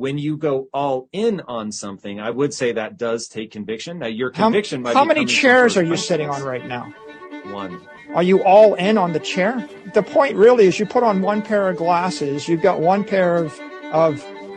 when you go all in on something, I would say that does take conviction. Now, your conviction might be how many chairs are you sitting on right now? One. Are you all in on the chair? The point really is you put on one pair of glasses. You've got one pair of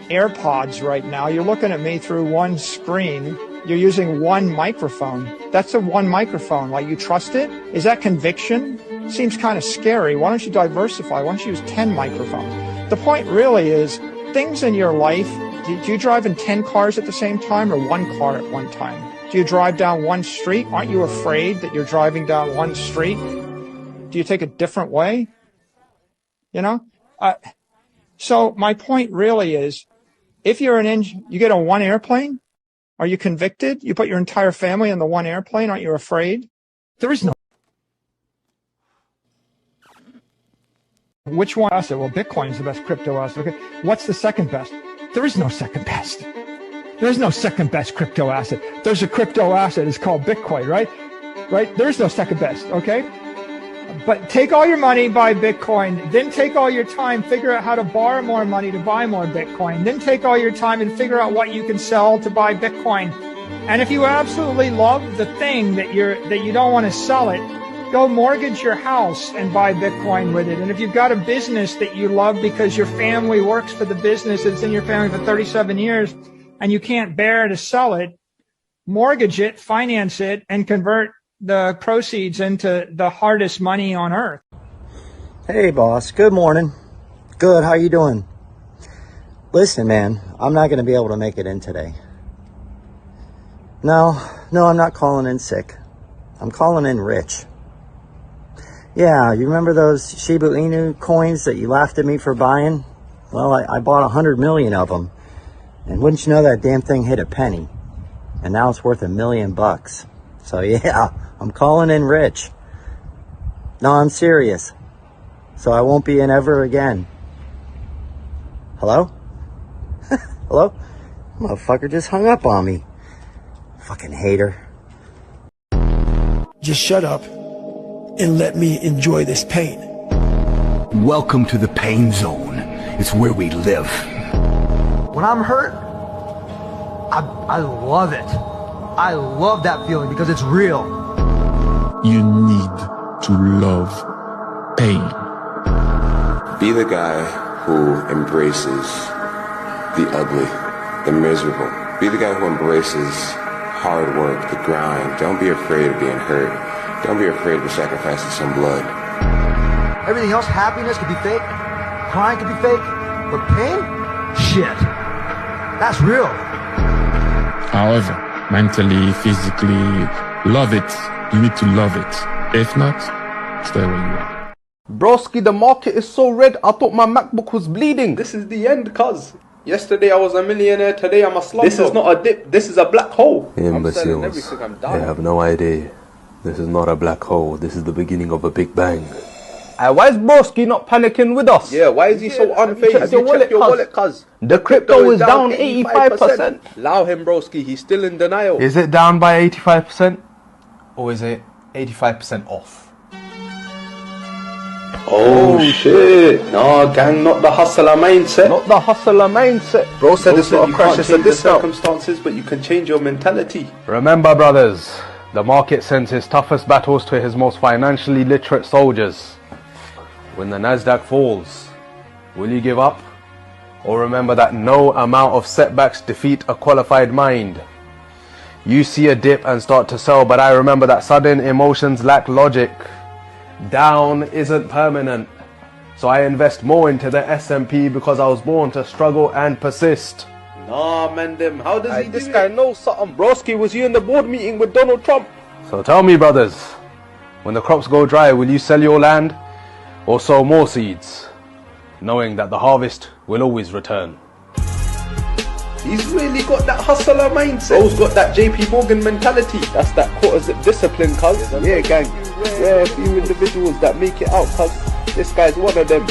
AirPods right now. You're looking at me through one screen. You're using one microphone. That's a one microphone. Like, you trust it? Is that conviction? Seems kind of scary. Why don't you diversify? Why don't you use 10 microphones? The point really is things in your life. Do you drive in 10 cars at the same time or one car at one time? Do you drive down one street? Aren't you afraid that you're driving down one street? Do you take a different way? You know? So my point really is, if you're you get on one airplane, are you convicted? You put your entire family on the one airplane, aren't you afraid? There is no. Which one? Asset? Well, Bitcoin is the best crypto asset. Okay. What's the second best? There is no second best. There's no second best crypto asset. There's a crypto asset. It's called Bitcoin, right? Right? There's no second best, okay? But take all your money, buy Bitcoin. Then take all your time, figure out how to borrow more money to buy more Bitcoin. Then take all your time and figure out what you can sell to buy Bitcoin. And if you absolutely love the thing that you don't want to sell it, go mortgage your house and buy Bitcoin with it. And if you've got a business that you love because your family works for the business, it's in your family for 37 years, and you can't bear to sell it, mortgage it, finance it, and convert the proceeds into the hardest money on earth. Hey boss, good morning. Good, how you doing? Listen man, I'm not going to be able to make it in today. No, I'm not calling in sick. I'm calling in rich. Yeah, you remember those Shiba Inu coins that you laughed at me for buying? Well, I bought 100 million of them. And wouldn't you know that damn thing hit a penny? And now it's worth $1 million. So yeah, I'm calling in rich. No, I'm serious. So I won't be in ever again. Hello? Hello? Motherfucker just hung up on me. Fucking hater. Just shut up and let me enjoy this pain. Welcome to the pain zone. It's where we live. When I'm hurt, I love it. I love that feeling because it's real. You need to love pain. Be the guy who embraces the ugly, the miserable. Be the guy who embraces hard work, the grind. Don't be afraid of being hurt. Don't be afraid of sacrificing some blood. Everything else, happiness could be fake, crying could be fake, but pain? Shit. That's real. However, mentally, physically, love it. You need to love it. If not, stay where you are. Broski, the market is so red, I thought my MacBook was bleeding. This is the end, cuz. Yesterday I was a millionaire, today I'm a slumdog. This is not a dip, this is a black hole. Imbeciles, they have no idea. This is not a black hole, this is the beginning of a big bang. Why is Broski not panicking with us? Yeah, why is he so unfazed? Have you checked your wallet, cuz? The crypto is down 85%. Allow him, Broski, he's still in denial. Is it down by 85%? Or is it 85% off? Oh shit. No, gang, not the hustler mindset. Not the hustler mindset. Bro said it's not a crash, it's a discount. Circumstances, but you can change your mentality. Remember, brothers, the market sends his toughest battles to his most financially literate soldiers. When the Nasdaq falls, will you give up? Or remember that no amount of setbacks defeat a qualified mind? You see a dip and start to sell, but I remember that sudden emotions lack logic. Down isn't permanent. So I invest more into the S&P because I was born to struggle and persist. Nah, man, how does he do this guy knows something. Broski, was you in the board meeting with Donald Trump? So tell me, brothers, when the crops go dry, will you sell your land or sow more seeds, knowing that the harvest will always return? He's really got that hustler mindset. Bro's got that JP Morgan mentality. That's that quarter zip discipline, cuz. Yeah, gang. Yeah, a few individuals that make it out, cuz. This guy's one of them.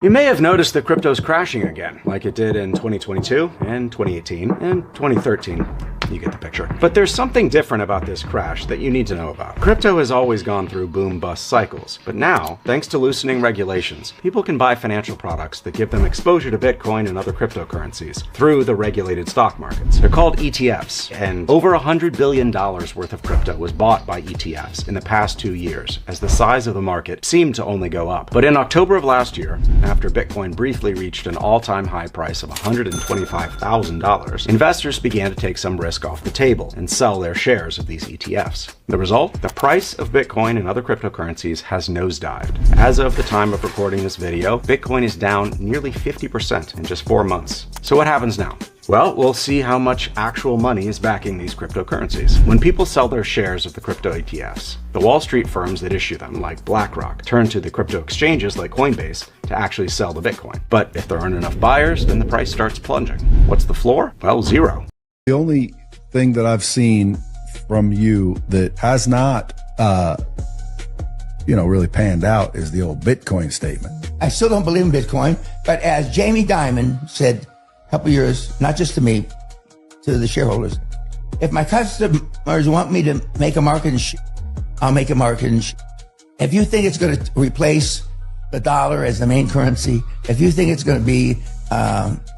You may have noticed that crypto's crashing again, like it did in 2022 and 2018 and 2013. You get the picture. But there's something different about this crash that you need to know about. Crypto has always gone through boom-bust cycles, but now, thanks to loosening regulations, people can buy financial products that give them exposure to Bitcoin and other cryptocurrencies through the regulated stock markets. They're called ETFs, and over $100 billion worth of crypto was bought by ETFs in the past 2 years, as the size of the market seemed to only go up. But in October of last year, after Bitcoin briefly reached an all-time high price of $125,000, investors began to take some risk off the table and sell their shares of these ETFs. The result? The price of Bitcoin and other cryptocurrencies has nosedived. As of the time of recording this video, Bitcoin is down nearly 50% in just 4 months. So what happens now? Well, we'll see how much actual money is backing these cryptocurrencies. When people sell their shares of the crypto ETFs, the Wall Street firms that issue them, like BlackRock, turn to the crypto exchanges like Coinbase to actually sell the Bitcoin. But if there aren't enough buyers, then the price starts plunging. What's the floor? Well, zero. The only thing that I've seen from you that has not, really panned out is the old Bitcoin statement. I still don't believe in Bitcoin, but as Jamie Dimon said a couple years, not just to me, to the shareholders, if my customers want me to make a market in I'll make a market in If you think it's going to replace the dollar as the main currency, if you think it's going to be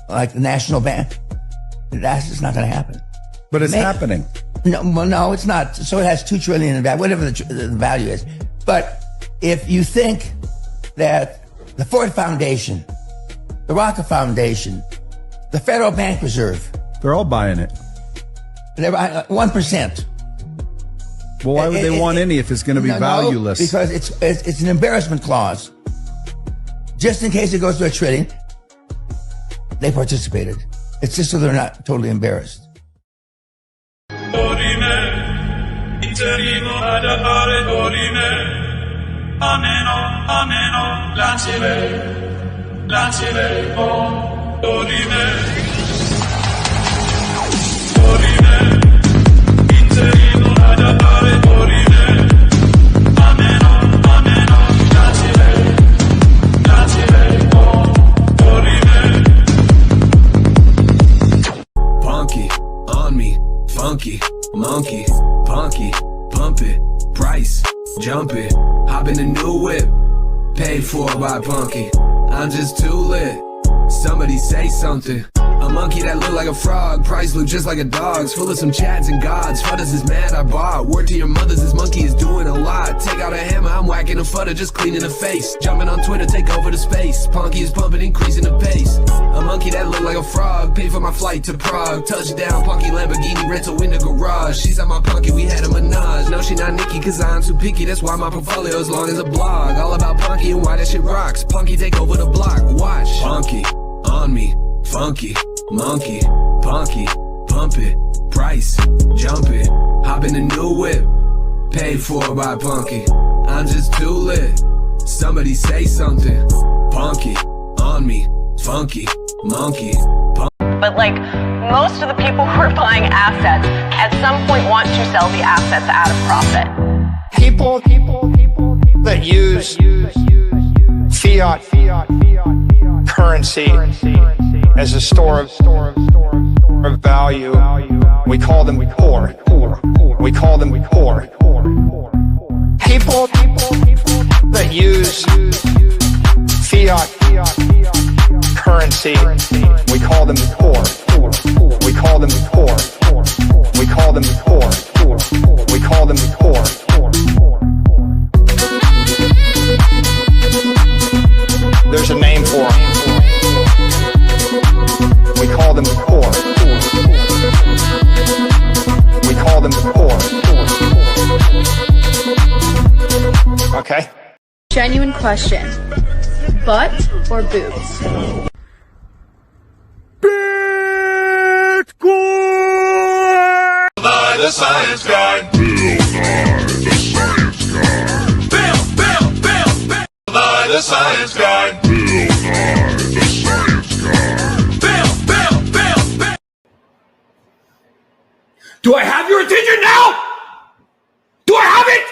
like the national bank, that's just not going to happen. But it's happening. No, well, no, it's not. So it has $2 trillion in value, whatever the value is. But if you think that the Ford Foundation, the Rocket Foundation, the Federal Bank Reserve, they're all buying it. They're 1%. Well, why would they want any if it's going to be valueless? Because it's an embarrassment clause. Just in case it goes to $1 trillion, they participated. It's just so they're not totally embarrassed. Punky, on me, funky, monkey, punky, pump it, price, jump it, hop in a new whip, paid for by Punky. I'm just too lit. Somebody say something. A monkey that look like a frog, price look just like a dog's, full of some chads and gods. Fudders is mad I bought. Word to your mothers, this monkey is doing a lot. Take out a hammer, I'm whacking a fudder, just cleaning the face. Jumping on Twitter, take over the space. Punky is pumping, increasing the pace. A monkey that look like a frog, paid for my flight to Prague. Touchdown, Punky Lamborghini rental in the garage. She's at my Punky, we had a menage. No, she not Nikki, cause I'm too picky. That's why my portfolio is long as a blog. All about Punky and why that shit rocks. Punky take over the block, watch. Punky, on me, funky, monkey, punky, pump it, price, jump it, hop in a new whip, paid for by Punky. I'm just too lit. Somebody say something. Punky, on me, funky, monkey, But like most of the people who are buying assets at some point want to sell the assets at a profit. People that use fiat currency as a store of value, we call them poor. We call them poor. People that use fiat currency, we call them poor. We call them poor. We call them poor. We call them poor. There's a name for them. We call them poor. We call them poor. Okay? Genuine question. Butt or boobs? Bitcoin! By the science guy. Bill Nye, the science guy. Bill. By the science guy. Bill Nye, the science guy. Bill. Do I have your attention now? Do I have it?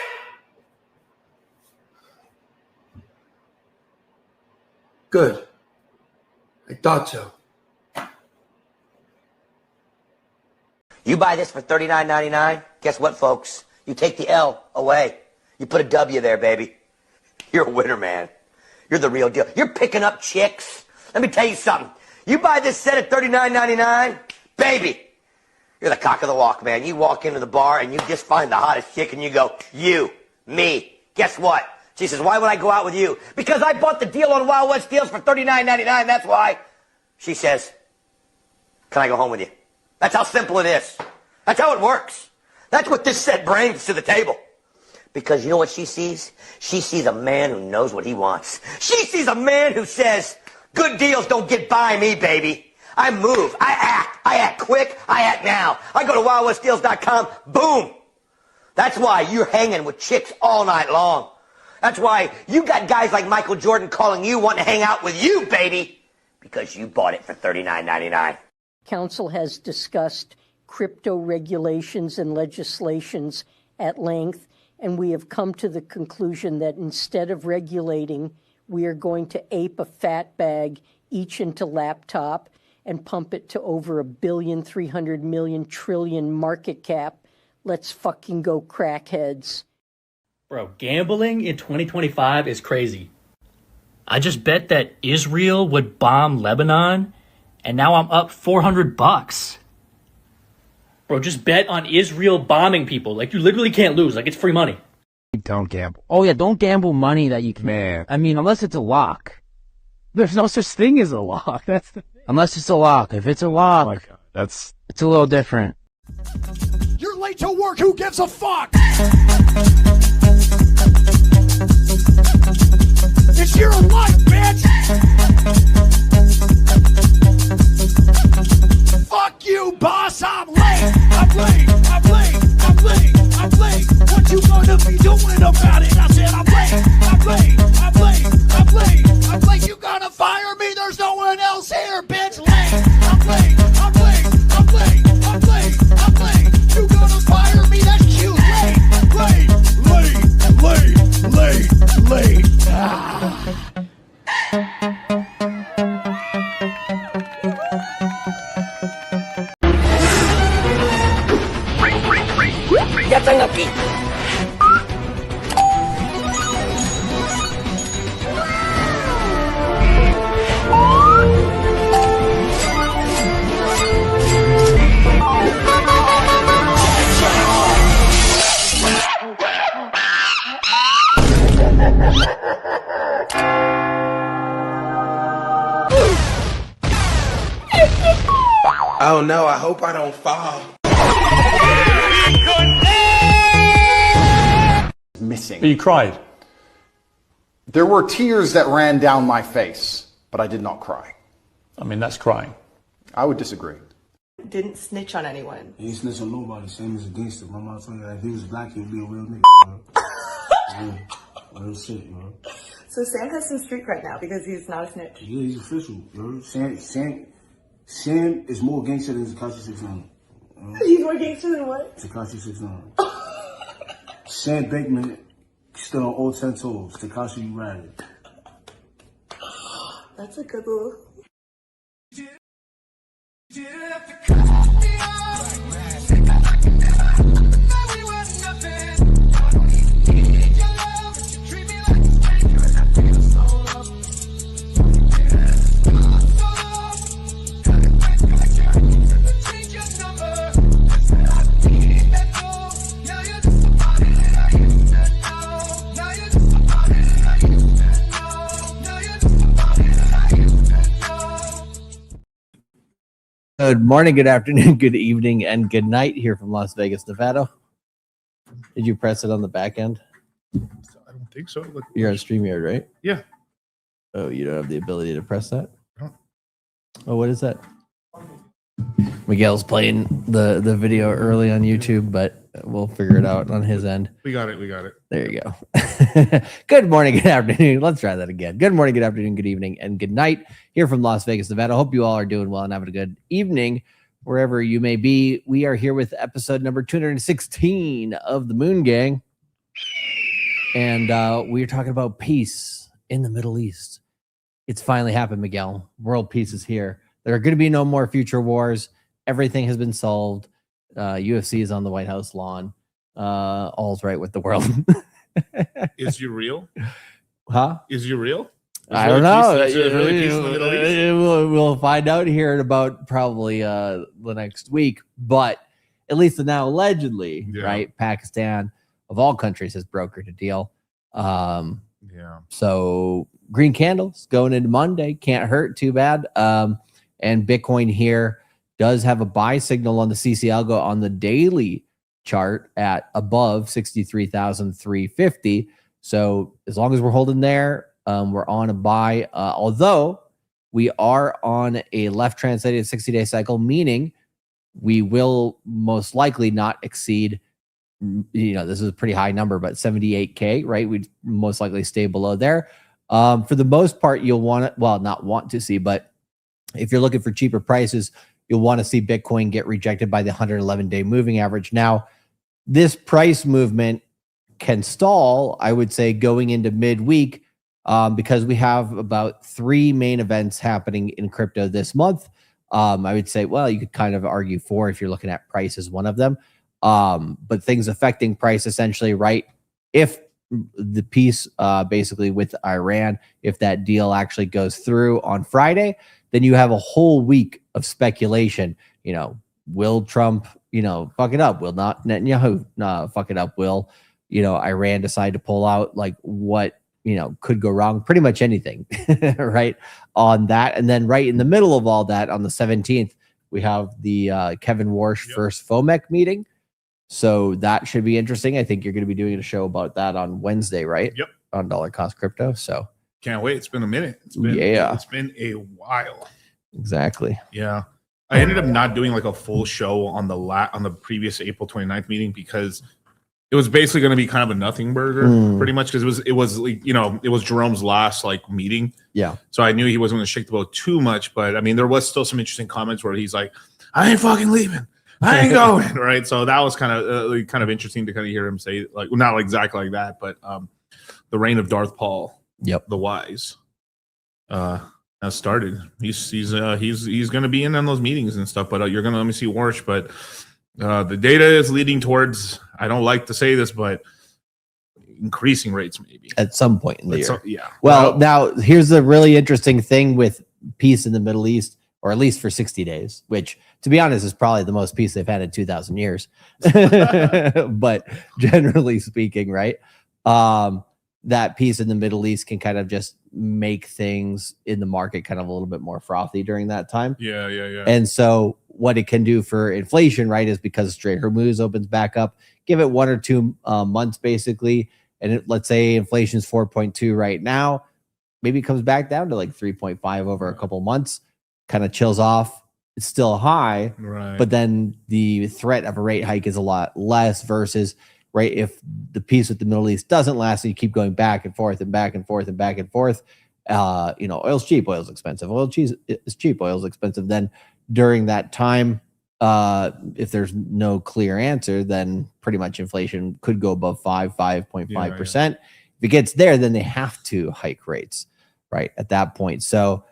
Good. I thought so. You buy this for $39.99, guess what, folks? You take the L away. You put a W there, baby. You're a winner, man. You're the real deal. You're picking up chicks. Let me tell you something. You buy this set at $39.99, baby, you're the cock of the walk, man. You walk into the bar and you just find the hottest chick and you go, you, me. Guess what? She says, why would I go out with you? Because I bought the deal on Wild West Deals for $39.99, that's why. She says, can I go home with you? That's how simple it is. That's how it works. That's what this set brings to the table. Because you know what she sees? She sees a man who knows what he wants. She sees a man who says, good deals don't get by me, baby. I move, I act quick, I act now. I go to wildwestdeals.com, boom. That's why you're hanging with chicks all night long. That's why you got guys like Michael Jordan calling you, wanting to hang out with you, baby. Because you bought it for $39.99. Council has discussed crypto regulations and legislations at length, and we have come to the conclusion that instead of regulating, we are going to ape a fat bag each into laptop and pump it to over $1 billion, 300 million, trillion market cap. Let's fucking go, crackheads. Bro, gambling in 2025 is crazy. I just bet that Israel would bomb Lebanon, and now I'm up $400. Bro, just bet on Israel bombing people. Like, you literally can't lose. Like, it's free money. Don't gamble. Oh yeah, don't gamble money that you can. Man. I mean, unless it's a lock. There's no such thing as a lock. That's the thing. Unless it's a lock. If it's a lock, oh my God, it's a little different. You're late to work. Who gives a fuck? It's your life, bitch. Fuck you, boss. I'm late. I'm late. I'm late. I'm late. I'm late. What you gonna be doing about it? I said I'm late. I'm late. I'm late. I'm late. I'm late. You gonna fire me? There's no one else here, bitch. Late. I'm late. I'm late. I'm late. I'm late. I'm late. You gonna fire me? That's cute. Late. Late. Ah. Datang lagi. Oh no, I hope I don't fall. Missing. But you cried. There were tears that ran down my face, but I did not cry. I mean, that's crying. I would disagree. Didn't snitch on anyone. He ain't snitch on nobody, same as a gangster. My mom told me that if he was black, he'd be a real nigga. Yeah, real shit, man. So Sam has some street cred now because he's not a snitch. Yeah, he's official, bro. Sam is more gangster than Tekashi 6ix9ine. He's more gangster than what? Tekashi 6ix9ine. Sam Bankman stood on all 10 toes. Tekashi, you riding. That's a good little... Good morning, good afternoon, good evening, and good night here from Las Vegas, Nevada. Did you press it on the back end? I don't think so. Look, you're on StreamYard, right? Yeah. Oh, you don't have the ability to press that? No. Oh, what is that? Miguel's playing the video early on YouTube, but we'll figure it out on his end. We got it. We got it. There you go. Good morning, good afternoon. Let's try that again. Good morning, good afternoon, good evening, and good night here from Las Vegas, Nevada. Hope you all are doing well and having a good evening wherever you may be. We are here with episode number 216 of the Moon Gang. And we're talking about peace in the Middle East. It's finally happened, Miguel. World peace is here. There are going to be no more future wars. Everything has been solved. UFC is on the White House lawn. All's right with the world. Is you real? Huh? Is you real? I don't know. Really We'll find out here in about probably the next week. But at least now, allegedly, right? Pakistan, of all countries, has brokered a deal. So green candles going into Monday can't hurt too bad. And Bitcoin here does have a buy signal on the CC algo on the daily chart at above 63,350. So as long as we're holding there, we're on a buy. Although we are on a left translated 60-day cycle, meaning we will most likely not exceed, this is a pretty high number, but 78K, right? We'd most likely stay below there. For the most part, you'll want to, not want to see, but if you're looking for cheaper prices, you'll want to see Bitcoin get rejected by the 111-day moving average. Now, this price movement can stall, I would say, going into midweek, because we have about 3 main events happening in crypto this month. I would say, you could kind of argue 4 if you're looking at price as one of them. But things affecting price essentially, right? If the peace basically with Iran, if that deal actually goes through on Friday, then you have a whole week of speculation. Will Trump, fuck it up? Will not Netanyahu fuck it up? Will, Iran decide to pull out? Like what, could go wrong? Pretty much anything, right? On that. And then right in the middle of all that, on the 17th, we have the Kevin Warsh first FOMEC meeting. So that should be interesting. I think you're going to be doing a show about that on Wednesday, right? Yep. On Dollar Cost Crypto. So can't wait. It's been a minute. It's been a while. Exactly. Yeah. I ended up not doing like a full show on the previous April 29th meeting because it was basically going to be kind of a nothing burger, pretty much, because it was like, it was Jerome's last like meeting. Yeah. So I knew he wasn't going to shake the boat too much, but I mean, there was still some interesting comments where he's like, "I ain't fucking leaving. I ain't going." Right. So that was kind of interesting to kind of hear him say, like, well, not exactly like that, but the reign of Darth Paul, the Wise, has started. He's going to be in on those meetings and stuff, but you're going to let me see Warsh, but the data is leading towards, I don't like to say this, but increasing rates maybe at some point in the year. Yeah. Well, now here's the really interesting thing with peace in the Middle East, or at least for 60 days, which to be honest is probably the most peace they've had in 2,000 years. But generally speaking, right? That peace in the Middle East can kind of just make things in the market kind of a little bit more frothy during that time. Yeah. And so what it can do for inflation, right, is because Strait Hormuz opens back up, give it 1 or 2 months basically. And let's say inflation is 4.2 right now, maybe it comes back down to like 3.5 over a couple months, kind of chills off. It's still high, right? But then the threat of a rate hike is a lot less versus, right, if the peace with the Middle East doesn't last and you keep going back and forth and back and forth and back and forth, oil's cheap, oil's expensive, oil cheese is cheap, oil's expensive. Then during that time, if there's no clear answer, then pretty much inflation could go above 5.5%. If it gets there, then they have to hike rates, right, at that point. So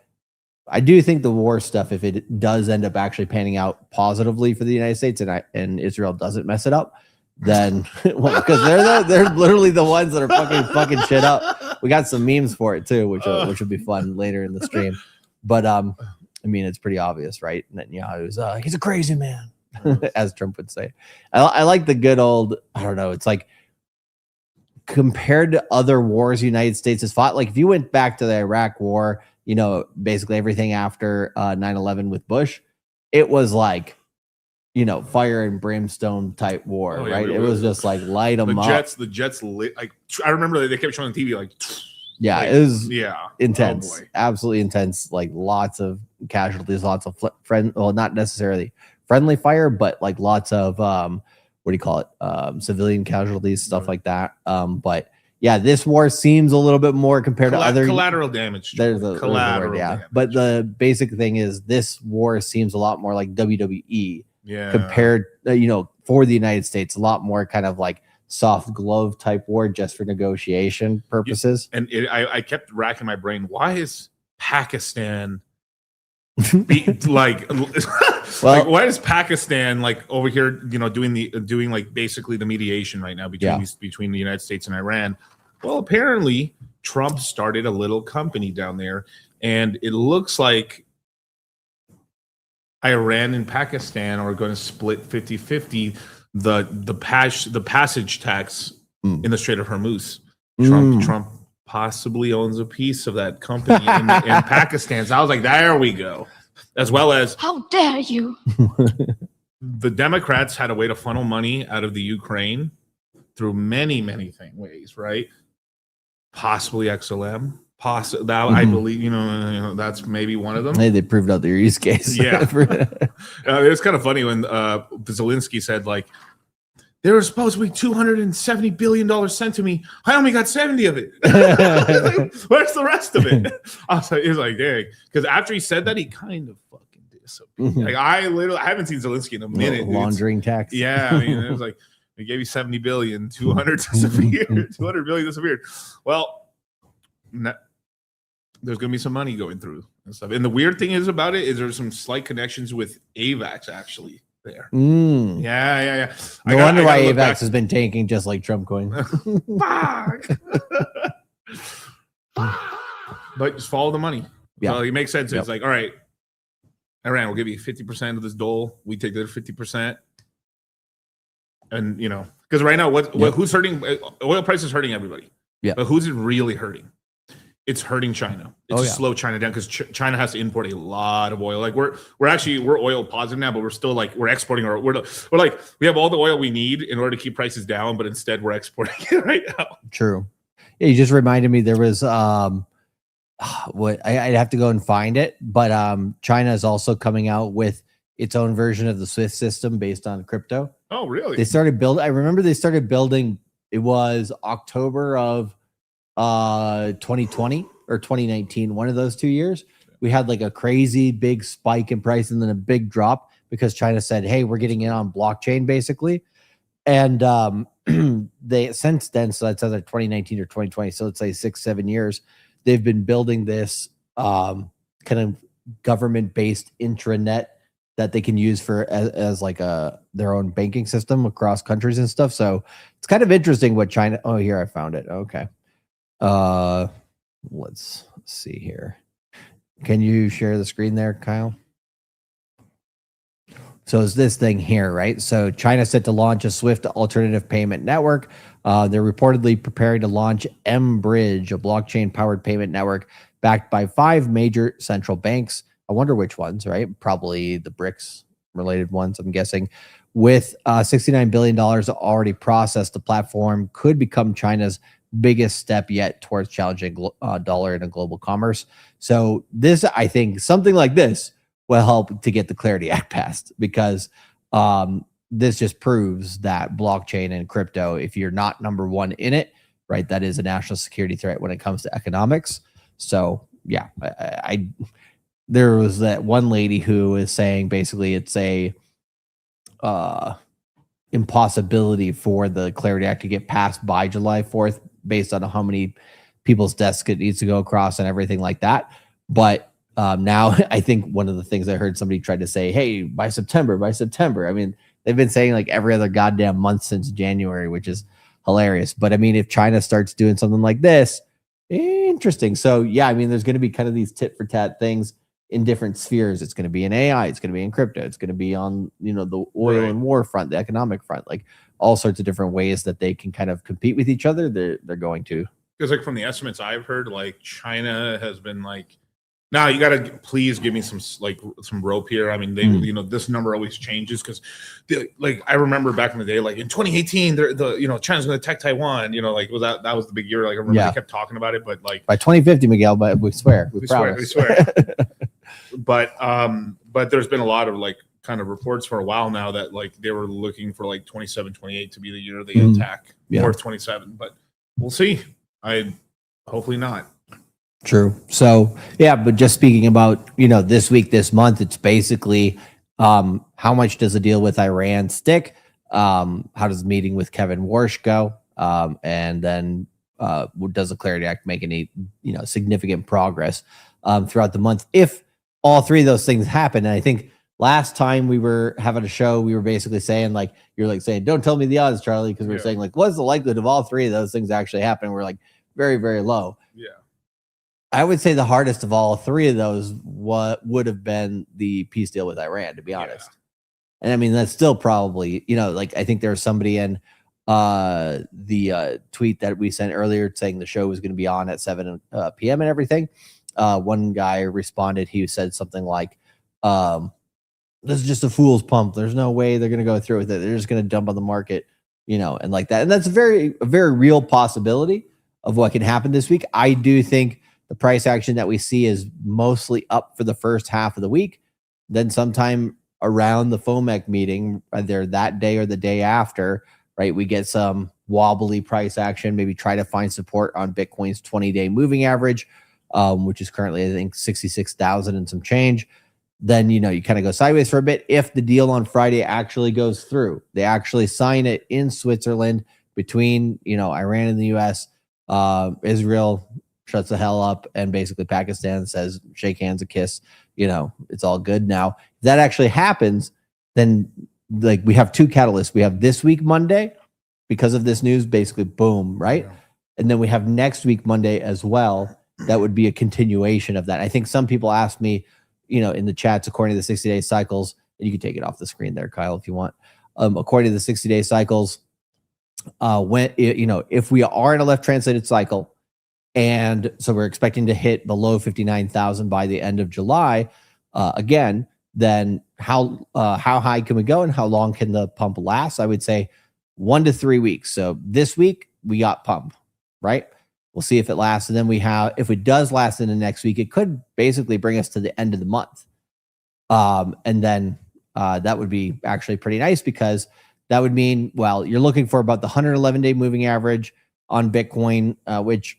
I do think the war stuff, if it does end up actually panning out positively for the United States and Israel doesn't mess it up, then because they're literally the ones that are fucking shit up. We got some memes for it too, which will be fun later in the stream. But I mean, it's pretty obvious, right? Netanyahu's he's a crazy man, as Trump would say. I like the good old, I don't know, it's like compared to other wars the United States has fought, like if you went back to the Iraq war, basically everything after 9/11 with Bush, it was like, fire and brimstone type war, right? It was just like light them up. The jets lit. Like I remember they kept showing on TV, like it was intense, oh absolutely intense. Like lots of casualties, lots of not necessarily friendly fire, but like lots of civilian casualties, stuff like that. But yeah, this war seems a little bit more compared to other collateral damage. There's a word, yeah. Damage. But the basic thing is this war seems a lot more like WWE. Yeah. Compared, for the United States, a lot more kind of like soft glove type war just for negotiation purposes. And I kept racking my brain. Why is Pakistan like, Well- like, why is Pakistan like over here, doing like basically the mediation right now between the United States and Iran? Well, apparently Trump started a little company down there, and it looks like Iran and Pakistan are going to split 50-50 the passage tax in the Strait of Hormuz. Trump possibly owns a piece of that company in Pakistan. So I was like, there we go. As well as, how dare you? The Democrats had a way to funnel money out of the Ukraine through many ways, right? Possibly XLM. I believe, that's maybe one of them. Hey, they proved out their use case. Yeah. It was kind of funny when Zelensky said, like, there was supposed to be $270 billion sent to me. I only got 70 of it. Where's the rest of it? He was like, dang. Because after he said that, he kind of fucking disappeared. Like, I haven't seen Zelensky in a minute. Laundering tax. Yeah. I mean, it was like, we gave you 70 billion, 200 disappeared, 200 billion disappeared. Well, there's going to be some money going through and stuff. And the weird thing is about it is there's some slight connections with AVAX actually there. Yeah. No wonder why AVAX has been tanking just like Trump coin. Fuck. But just follow the money. Yeah. So it makes sense. Yep. It's like, all right, Iran will give you 50% of this dole. We take the other 50%. And, because right now, who's hurting? Oil price is hurting everybody. Yeah. But who's it really hurting? It's hurting China. It's to slow China down because China has to import a lot of oil. Like we're oil positive now, but we're still like we're exporting our we're like we have all the oil we need in order to keep prices down, but instead we're exporting it right now. True. Yeah, you just reminded me there was what I'd have to go and find it, but China is also coming out with its own version of the SWIFT system based on crypto. Oh, really? They started building. I remember they started building. It was October of 2020 or 2019, one of those 2 years. We had like a crazy big spike in price and then a big drop because China said, "Hey, we're getting in on blockchain," basically. And they since then, so that's either 2019 or 2020. So let's say 6-7 years, they've been building this kind of government-based intranet that they can use for as like their own banking system across countries and stuff. So it's kind of interesting what China. Oh, here I found it. Okay. Let's see here. Can you share the screen there, Kyle? So it's this thing here, right? So China set to launch a SWIFT alternative payment network. They're reportedly preparing to launch M-Bridge, a blockchain-powered payment network backed by 5 major central banks. I wonder which ones, right? Probably the BRICS-related ones, I'm guessing. With $69 billion already processed, the platform could become China's biggest step yet towards challenging dollar in a global commerce. So this, I think, something like this will help to get the Clarity Act passed because this just proves that blockchain and crypto, if you're not number one in it, right, that is a national security threat when it comes to economics. So yeah, there was that one lady who is saying basically it's a impossibility for the Clarity Act to get passed by July 4th based on how many people's desks it needs to go across and everything like that. But now I think one of the things I heard somebody tried to say, hey, by September. I mean, they've been saying like every other goddamn month since January, which is hilarious. But I mean, if China starts doing something like this, interesting. So yeah, I mean, there's going to be kind of these tit for tat things in different spheres. It's going to be in AI, it's going to be in crypto, it's going to be on, the oil and war front, the economic front, like all sorts of different ways that they can kind of compete with each other. They're going to. Because like from the estimates I've heard, like China has been like, now you got to please give me some rope here. I mean, they, this number always changes because like I remember back in the day, like in 2018, China's going to attack Taiwan, like that was the big year. Like I remember they kept talking about it, but like by 2050, Miguel, but we swear. We swear. But there's been a lot of like kind of reports for a while now that like they were looking for like 27, 28 to be the year they attack North 27, but we'll see. Hopefully not. True. So yeah, but just speaking about, this week, this month, it's basically how much does the deal with Iran stick? How does the meeting with Kevin Warsh go? And then does the Clarity Act make any, significant progress throughout the month? If all three of those things happen. And I think last time we were having a show, we were basically saying, like, you're like saying, don't tell me the odds, Charlie, because we're saying, like, what's the likelihood of all three of those things actually happening? We're like very, very low. Yeah. I would say the hardest of all three of those would have been the peace deal with Iran, to be honest. And I mean, that's still probably, like, I think there was somebody in the tweet that we sent earlier saying the show was going to be on at 7 p.m. and everything. One guy responded, he said something like, this is just a fool's pump. There's no way they're going to go through with it. They're just going to dump on the market, and like that. And that's a very real possibility of what can happen this week. I do think the price action that we see is mostly up for the first half of the week. Then sometime around the FOMEC meeting, either that day or the day after, right, we get some wobbly price action, maybe try to find support on Bitcoin's 20-day moving average, which is currently, I think, 66,000 and some change. Then, you kind of go sideways for a bit. If the deal on Friday actually goes through, they actually sign it in Switzerland between, Iran and the U.S., Israel shuts the hell up, and basically Pakistan says, shake hands, a kiss, it's all good now. If that actually happens, then like we have two catalysts. We have this week, Monday, because of this news, basically boom, right? Yeah. And then we have next week, Monday as well. That would be a continuation of that. I think some people asked me, in the chats, according to the 60-day cycles, and you can take it off the screen there, Kyle, if you want. According to the 60-day cycles, when if we are in a left translated cycle, and so we're expecting to hit below 59,000 by the end of July, again, then how high can we go and how long can the pump last? I would say 1 to 3 weeks. So this week we got pump, right? We'll see if it lasts. And then if it does last in the next week, it could basically bring us to the end of the month. And then that would be actually pretty nice, because that would mean, well, you're looking for about the 111-day moving average on Bitcoin, which,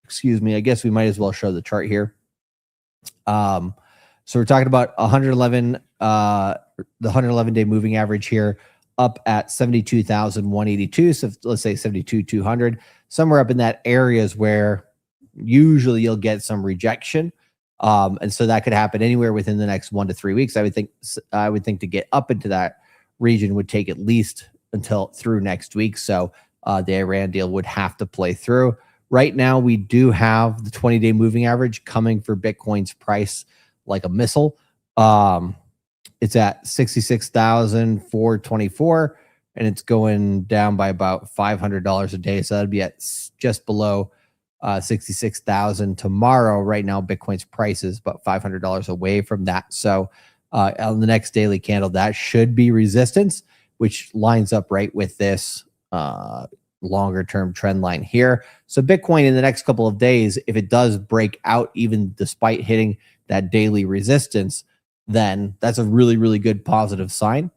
excuse me, I guess we might as well show the chart here. So we're talking about 111, the 111-day moving average here up at 72,182. So let's say 72,200, somewhere up in that area is where usually you'll get some rejection. And so that could happen anywhere within the next 1 to 3 weeks. I would think to get up into that region would take at least until through next week. So the Iran deal would have to play through. Right now, we do have the 20-day moving average coming for Bitcoin's price like a missile. It's at 66,424, and it's going down by about $500 a day. So that'd be at just below 66,000 tomorrow. Right now, Bitcoin's price is about $500 away from that. So on the next daily candle, that should be resistance, which lines up right with this longer term trend line here. So Bitcoin in the next couple of days, if it does break out, even despite hitting that daily resistance, then that's a really, really good positive sign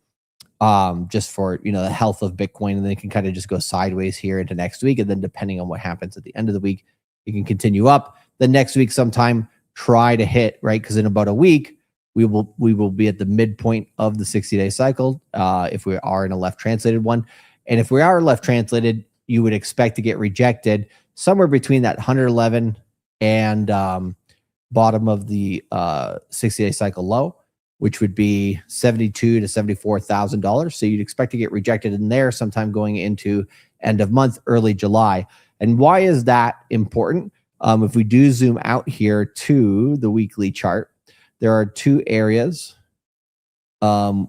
just for, the health of Bitcoin. And then it can kind of just go sideways here into next week. And then depending on what happens at the end of the week, it can continue up. Then next week sometime, try to hit, right? Because in about a week, we will be at the midpoint of the 60-day cycle if we are in a left translated one. And if we are left translated, you would expect to get rejected somewhere between that 111 and bottom of the 60-day cycle low, which would be $72,000 to $74,000. So you'd expect to get rejected in there sometime going into end of month, early July. And why is that important? If we do zoom out here to the weekly chart, there are two areas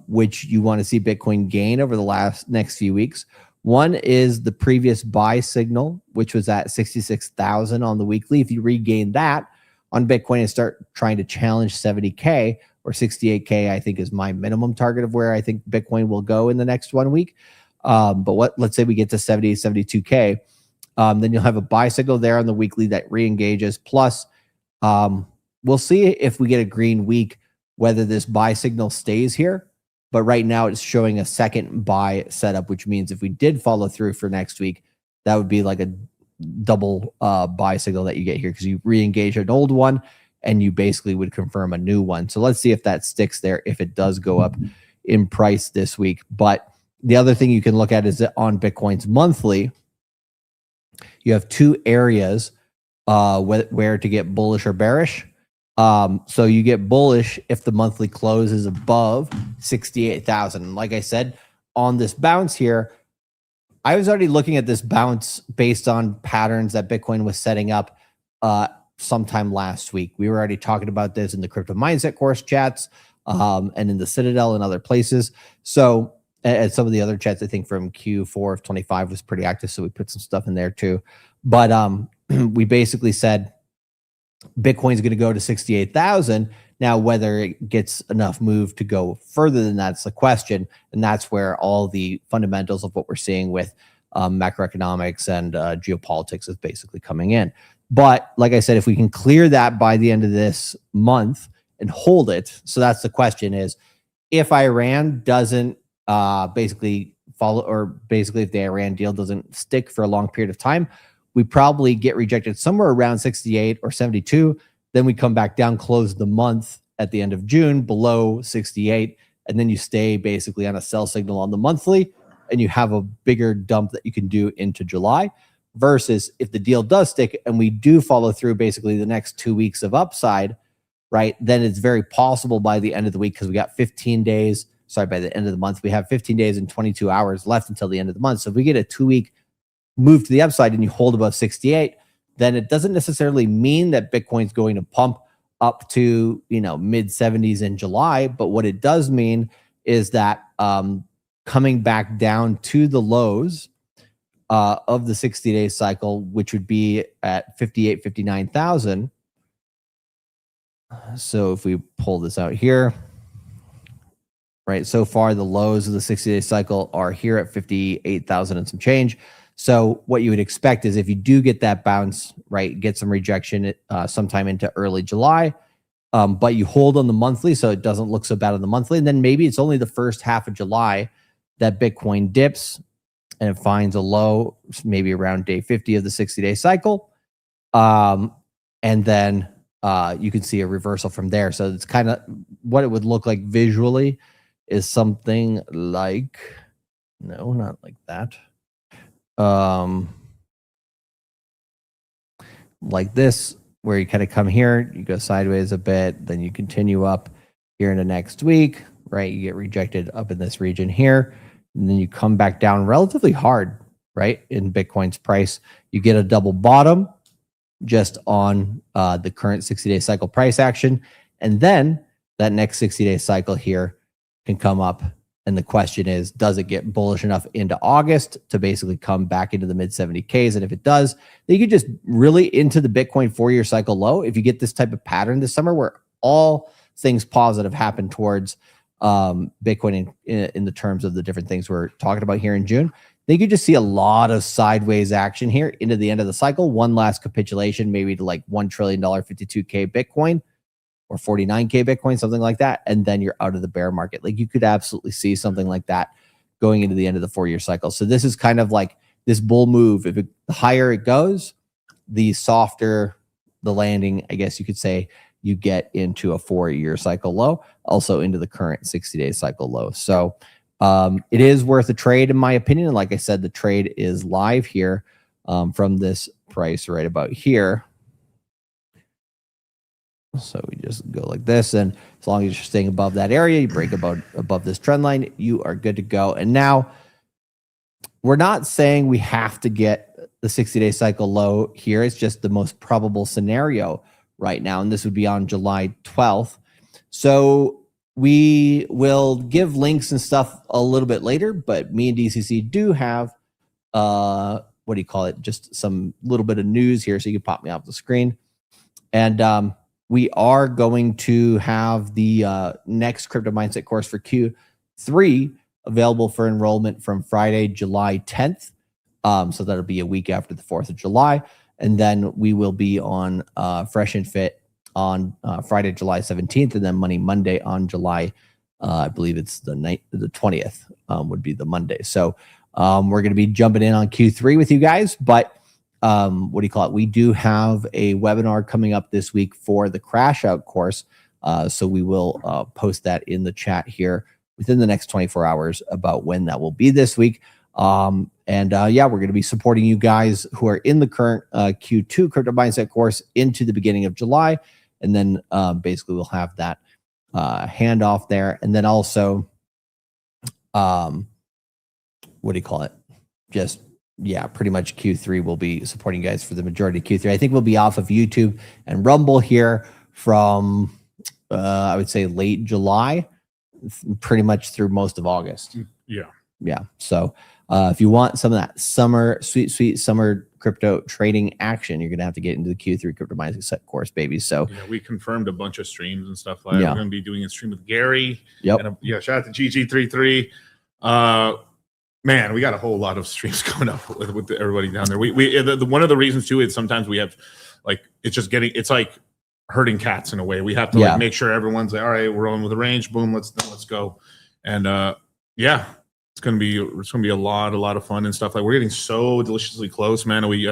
which you want to see Bitcoin gain over the next few weeks. One is the previous buy signal, which was at 66,000 on the weekly. If you regain that on Bitcoin and start trying to challenge 70K or 68K, I think is my minimum target of where I think Bitcoin will go in the next 1 week. But let's say we get to 70, 72K, then you'll have a buy signal there on the weekly that re-engages. Plus, we'll see if we get a green week, whether this buy signal stays here. But right now it's showing a second buy setup, which means if we did follow through for next week, that would be like a double buy signal that you get here, because you re-engage an old one and you basically would confirm a new one. So let's see if that sticks there, if it does go up in price this week. But the other thing you can look at is that on Bitcoin's monthly, you have two areas where to get bullish or bearish. So you get bullish if the monthly close is above 68,000. Like I said, on this bounce here, I was already looking at this bounce based on patterns that Bitcoin was setting up sometime last week. We were already talking about this in the Crypto Mindset course chats and in the Citadel and other places. So, and some of the other chats, I think from Q4 of 25 was pretty active. So we put some stuff in there too. But we basically said Bitcoin's going to go to 68,000. Now, whether it gets enough move to go further than that's the question. And that's where all the fundamentals of what we're seeing with macroeconomics and geopolitics is basically coming in. But like I said, if we can clear that by the end of this month and hold it, so that's the question is, if Iran doesn't basically follow, or basically if the Iran deal doesn't stick for a long period of time, we probably get rejected somewhere around 68 or 72. Then we come back down, close the month at the end of June below 68. And then you stay basically on a sell signal on the monthly, and you have a bigger dump that you can do into July. Versus if the deal does stick and we do follow through basically the next 2 weeks of upside, right? Then it's very possible by the end of the week, because we got 15 days, sorry, by the end of the month, we have 15 days and 22 hours left until the end of the month. So if we get a 2 week move to the upside and you hold above 68, then it doesn't necessarily mean that Bitcoin's going to pump up to, mid 70s in July. But what it does mean is that coming back down to the lows of the 60-day cycle, which would be at 58, 59,000. So if we pull this out here, right, so far the lows of the 60-day cycle are here at 58,000 and some change. So what you would expect is if you do get that bounce, right, get some rejection sometime into early July, but you hold on the monthly so it doesn't look so bad on the monthly, and then maybe it's only the first half of July that Bitcoin dips and it finds a low, maybe around day 50 of the 60-day cycle. And then you can see a reversal from there. So it's kind of what it would look like visually is something like, no, not like that. Like this, where you kind of come here, you go sideways a bit, then you continue up here into next week, right? You get rejected up in this region here, and then you come back down relatively hard, right? In Bitcoin's price, you get a double bottom just on the current 60-day cycle price action. And then that next 60-day cycle here can come up. And the question is, does it get bullish enough into August to basically come back into the mid 70Ks? And if it does, then you could just really into the Bitcoin 4-year cycle low. If you get this type of pattern this summer where all things positive happen towards Bitcoin in the terms of the different things we're talking about here in June, then you could just see a lot of sideways action here into the end of the cycle. One last capitulation, maybe to like $1 trillion, 52K Bitcoin, or 49K Bitcoin, something like that. And then you're out of the bear market. Like you could absolutely see something like that going into the end of the 4-year cycle. So this is kind of like this bull move. If the higher it goes, the softer the landing, I guess you could say, you get into a 4-year cycle low, also into the current 60-day cycle low. So it is worth a trade in my opinion. And like I said, the trade is live here from this price right about here. So we just go like this, and as long as you're staying above that area, you break above this trend line, you are good to go. And now we're not saying we have to get the 60-day cycle low here. It's just the most probable scenario right now, and this would be on July 12th. So we will give links and stuff a little bit later, but me and DCC do have what do you call it? Just some little bit of news here, so you can pop me off the screen. And we are going to have the next Crypto Mindset course for Q3 available for enrollment from Friday, July 10th. So that'll be a week after the 4th of July. And then we will be on Fresh and Fit on Friday, July 17th, and then Monday on July, I believe it's the 20th would be the Monday. So we're going to be jumping in on Q3 with you guys, but what do you call it? We do have a webinar coming up this week for the Crash Out course. So we will post that in the chat here within the next 24 hours about when that will be this week. Yeah, we're going to be supporting you guys who are in the current Q2 Crypto Mindset course into the beginning of July. and then basically we'll have that handoff there, and then also what do you call it? Just pretty much Q3 will be supporting you guys for the majority of Q3. I think we'll be off of YouTube and Rumble here from I would say late July, pretty much through most of August. Yeah. So if you want some of that sweet summer crypto trading action, you're gonna have to get into the Q3 crypto mindset course, baby. So we confirmed a bunch of streams and stuff like that. We're gonna be doing a stream with Gary. And shout out to GG33. Man, we got a whole lot of streams coming up with everybody down there. We one of the reasons too is sometimes we have like it's like herding cats in a way. We have to like make sure everyone's like, all right, we're on with the range. Boom, let's go. And it's gonna be a lot of fun and stuff. Like we're getting so deliciously close, man. We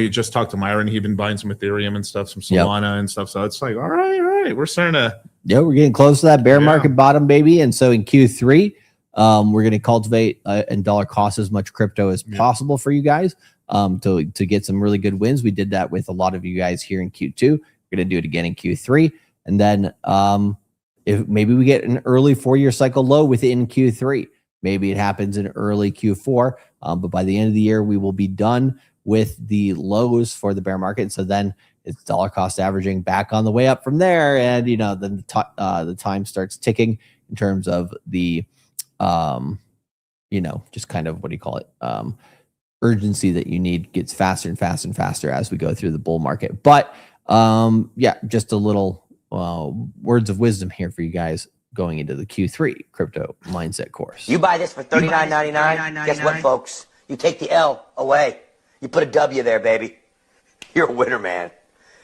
just talked to Myron. He'd been buying some Ethereum and stuff, some Solana and stuff. So it's like, all right, we're starting to we're getting close to that bear market bottom, baby. And so in Q3. We're going to cultivate and dollar cost as much crypto as possible for you guys to get some really good wins. We did that with a lot of you guys here in Q2. We're going to do it again in Q3. And then if maybe we get an early 4-year cycle low within Q3, maybe it happens in early Q4. But by the end of the year, we will be done with the lows for the bear market. So then it's dollar cost averaging back on the way up from there. And, then the time starts ticking in terms of the just kind of what do you call it? Urgency that you need gets faster and faster and faster as we go through the bull market. But just a little words of wisdom here for you guys going into the Q3 crypto mindset course. You buy this for $39.99. Guess what, folks? You take the L away. You put a W there, baby. You're a winner, man.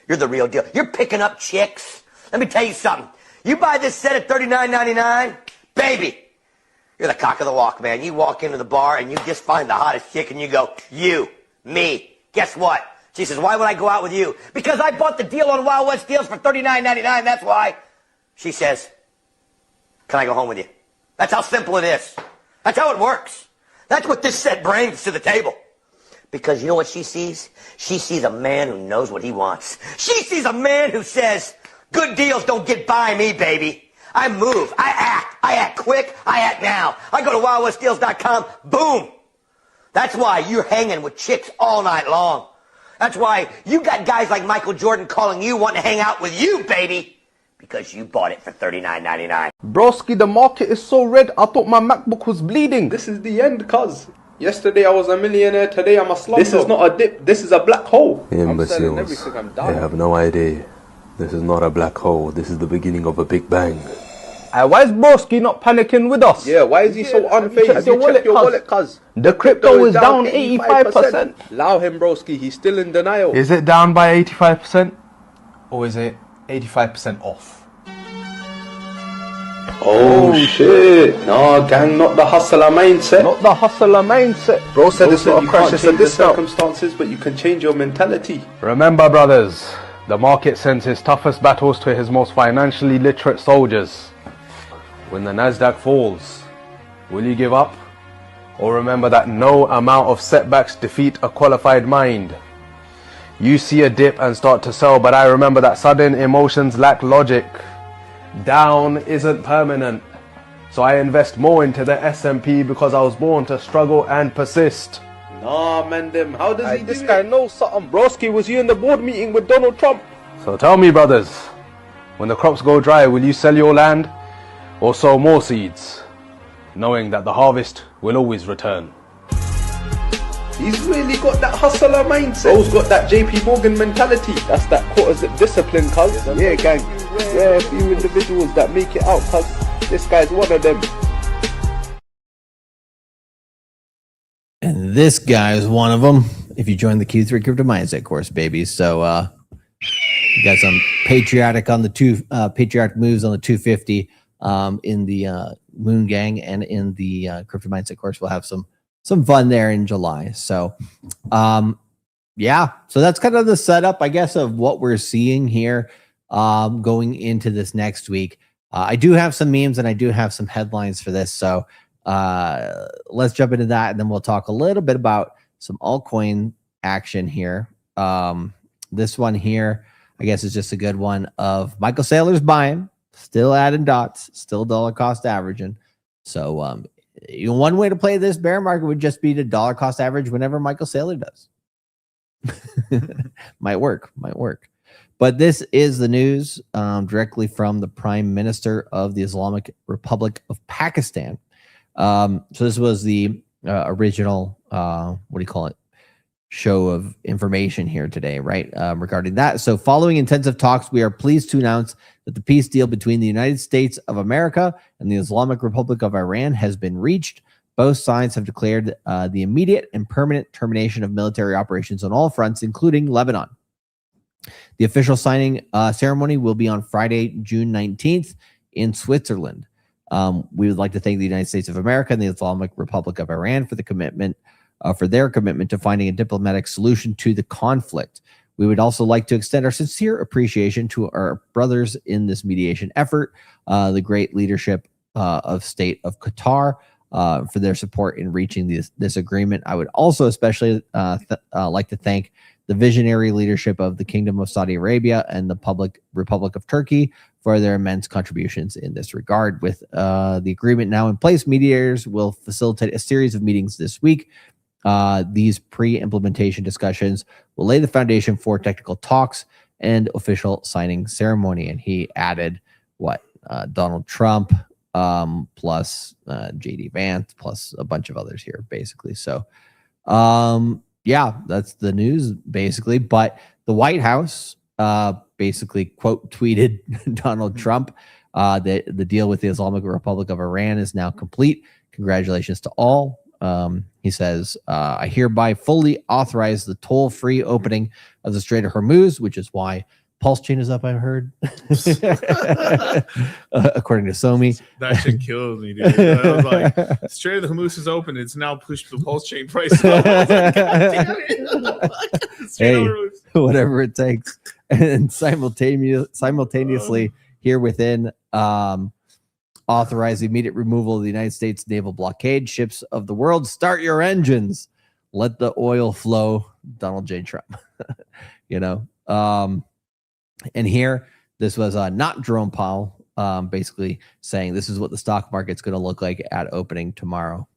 You're the real deal. You're picking up chicks. Let me tell you something. You buy this set at $39.99, baby. You're the cock of the walk, man. You walk into the bar and you just find the hottest chick and you go, you, me. Guess what? She says, why would I go out with you? Because I bought the deal on Wild West Deals for $39.99. That's why. She says, can I go home with you? That's how simple it is. That's how it works. That's what this set brings to the table. Because you know what she sees? She sees a man who knows what he wants. She sees a man who says, good deals don't get by me, baby. I move, I act quick, I act now. I go to wildwestdeals.com, boom. That's why you're hanging with chicks all night long. That's why you got guys like Michael Jordan calling you, wanting to hang out with you, baby. Because you bought it for $39.99. Broski, the market is so red, I thought my MacBook was bleeding. This is the end, cuz. Yesterday I was a millionaire, today I'm a slumdog. This is not a dip, this is a black hole. I'm selling everything, I'm dying. They have no idea. This is not a black hole, this is the beginning of a big bang. Why is Broski not panicking with us? Yeah, why is he so unfazed? Check your wallet, cuz. The crypto is down 85%. Allow him, Broski, he's still in denial. Is it down by 85%? Or is it 85% off? Oh shit. Nah, gang, not the hustler mindset. Not the hustler mindset. Bro said it's not a crash, it's a discount. Circumstances, but you can change your mentality. Remember, brothers, the market sends his toughest battles to his most financially literate soldiers. When the Nasdaq falls, will you give up? Or remember that no amount of setbacks defeat a qualified mind. You see a dip and start to sell, but I remember that sudden emotions lack logic. Down isn't permanent. So I invest more into the S&P because I was born to struggle and persist. Nah, man, how does he do this guy knows something. Broski, was you in the board meeting with Donald Trump? So tell me, brothers, when the crops go dry, will you sell your land? Or sow more seeds, knowing that the harvest will always return. He's really got that hustler mindset. Bro's got that JP Morgan mentality. That's that quarter-zip discipline, cuz. Yeah, gang. Yeah, a few individuals that make it out, cuz. This guy's one of them. And this guy is one of them. If you join the Q3 Crypto Mindset course, baby. So you got some patriotic on the patriotic moves on the 250. In the MOONGANG and in the Crypto Mindset course, we'll have some fun there in July. So, so that's kind of the setup, I guess, of what we're seeing here going into this next week. I do have some memes and I do have some headlines for this. So let's jump into that, and then we'll talk a little bit about some altcoin action here. This one here, I guess it's just a good one of Michael Saylor's buying, still adding dots, still dollar cost averaging. So one way to play this bear market would just be to dollar cost average whenever Michael Saylor does. Might work. But this is the news directly from the Prime Minister of the Islamic Republic of Pakistan. So this was the original, show of information here today, right? Regarding that. So following intensive talks, we are pleased to announce that the peace deal between the United States of America and the Islamic Republic of Iran has been reached. Both sides have declared the immediate and permanent termination of military operations on all fronts, including Lebanon. The official signing ceremony will be on Friday, June 19th in Switzerland. We would like to thank the United States of America and the Islamic Republic of Iran for their commitment to finding a diplomatic solution to the conflict. We would also like to extend our sincere appreciation to our brothers in this mediation effort, the great leadership of State of Qatar, for their support in reaching this agreement. I would also especially like to thank the visionary leadership of the Kingdom of Saudi Arabia and the Republic of Turkey for their immense contributions in this regard. With the agreement now in place, mediators will facilitate a series of meetings this week. These pre-implementation discussions will lay the foundation for technical talks and official signing ceremony. And he added Donald Trump plus JD Vance plus a bunch of others here, basically. So yeah, that's the news basically. But the White House basically quote tweeted Donald Trump that the deal with the Islamic Republic of Iran is now complete. Congratulations to all. He says, I hereby fully authorize the toll-free opening of the Strait of Hormuz, which is why Pulse Chain is up, I've heard. According to Somi. That shit kills me, dude. I was like, Strait of the Hormuz is open. It's now pushed the Pulse Chain price up. I was like, God damn it. Hey, whatever it takes. And simultaneously here within, authorize the immediate removal of the United States naval blockade. Ships of the world, start your engines. Let the oil flow. Donald J. Trump. And here, this was not Jerome Powell, basically saying this is what the stock market's going to look like at opening tomorrow.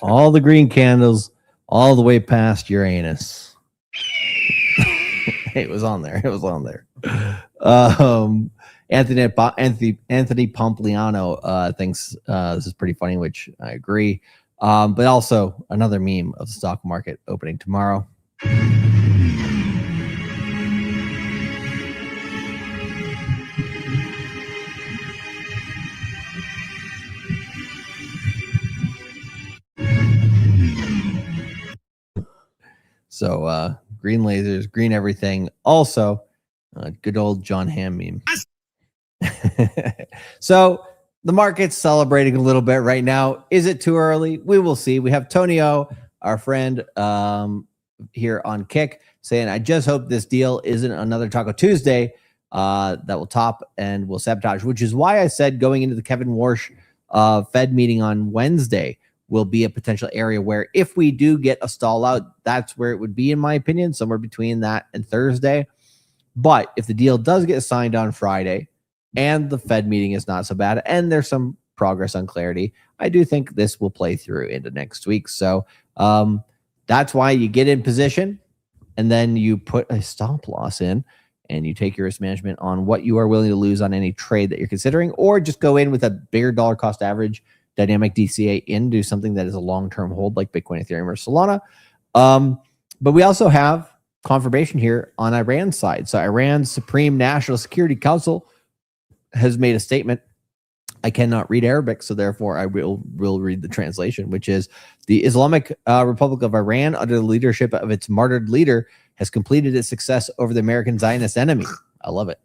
All the green candles, all the way past Uranus. It was on there. Anthony Pompliano thinks this is pretty funny, which I agree. But also another meme of the stock market opening tomorrow. So green lasers, green everything. Also, good old John Hamm meme. So the market's celebrating a little bit right now. Is it too early? We will see. We have Tony O, our friend here on Kick, saying, I just hope this deal isn't another Taco Tuesday that will top and will sabotage, which is why I said going into the Kevin Warsh Fed meeting on Wednesday will be a potential area where if we do get a stall out, that's where it would be, in my opinion, somewhere between that and Thursday. But if the deal does get signed on Friday and the Fed meeting is not so bad and there's some progress on clarity, I do think this will play through into next week. So that's why you get in position and then you put a stop loss in and you take your risk management on what you are willing to lose on any trade that you're considering, or just go in with a bigger dollar cost average dynamic DCA in, do something that is a long-term hold like Bitcoin, Ethereum, or Solana. But we also have confirmation here on Iran's side. So Iran's Supreme National Security Council has made a statement I cannot read Arabic, so therefore I will read the translation, which is the Islamic Republic of Iran, under the leadership of its martyred leader, has completed its success over the American Zionist enemy. I love it.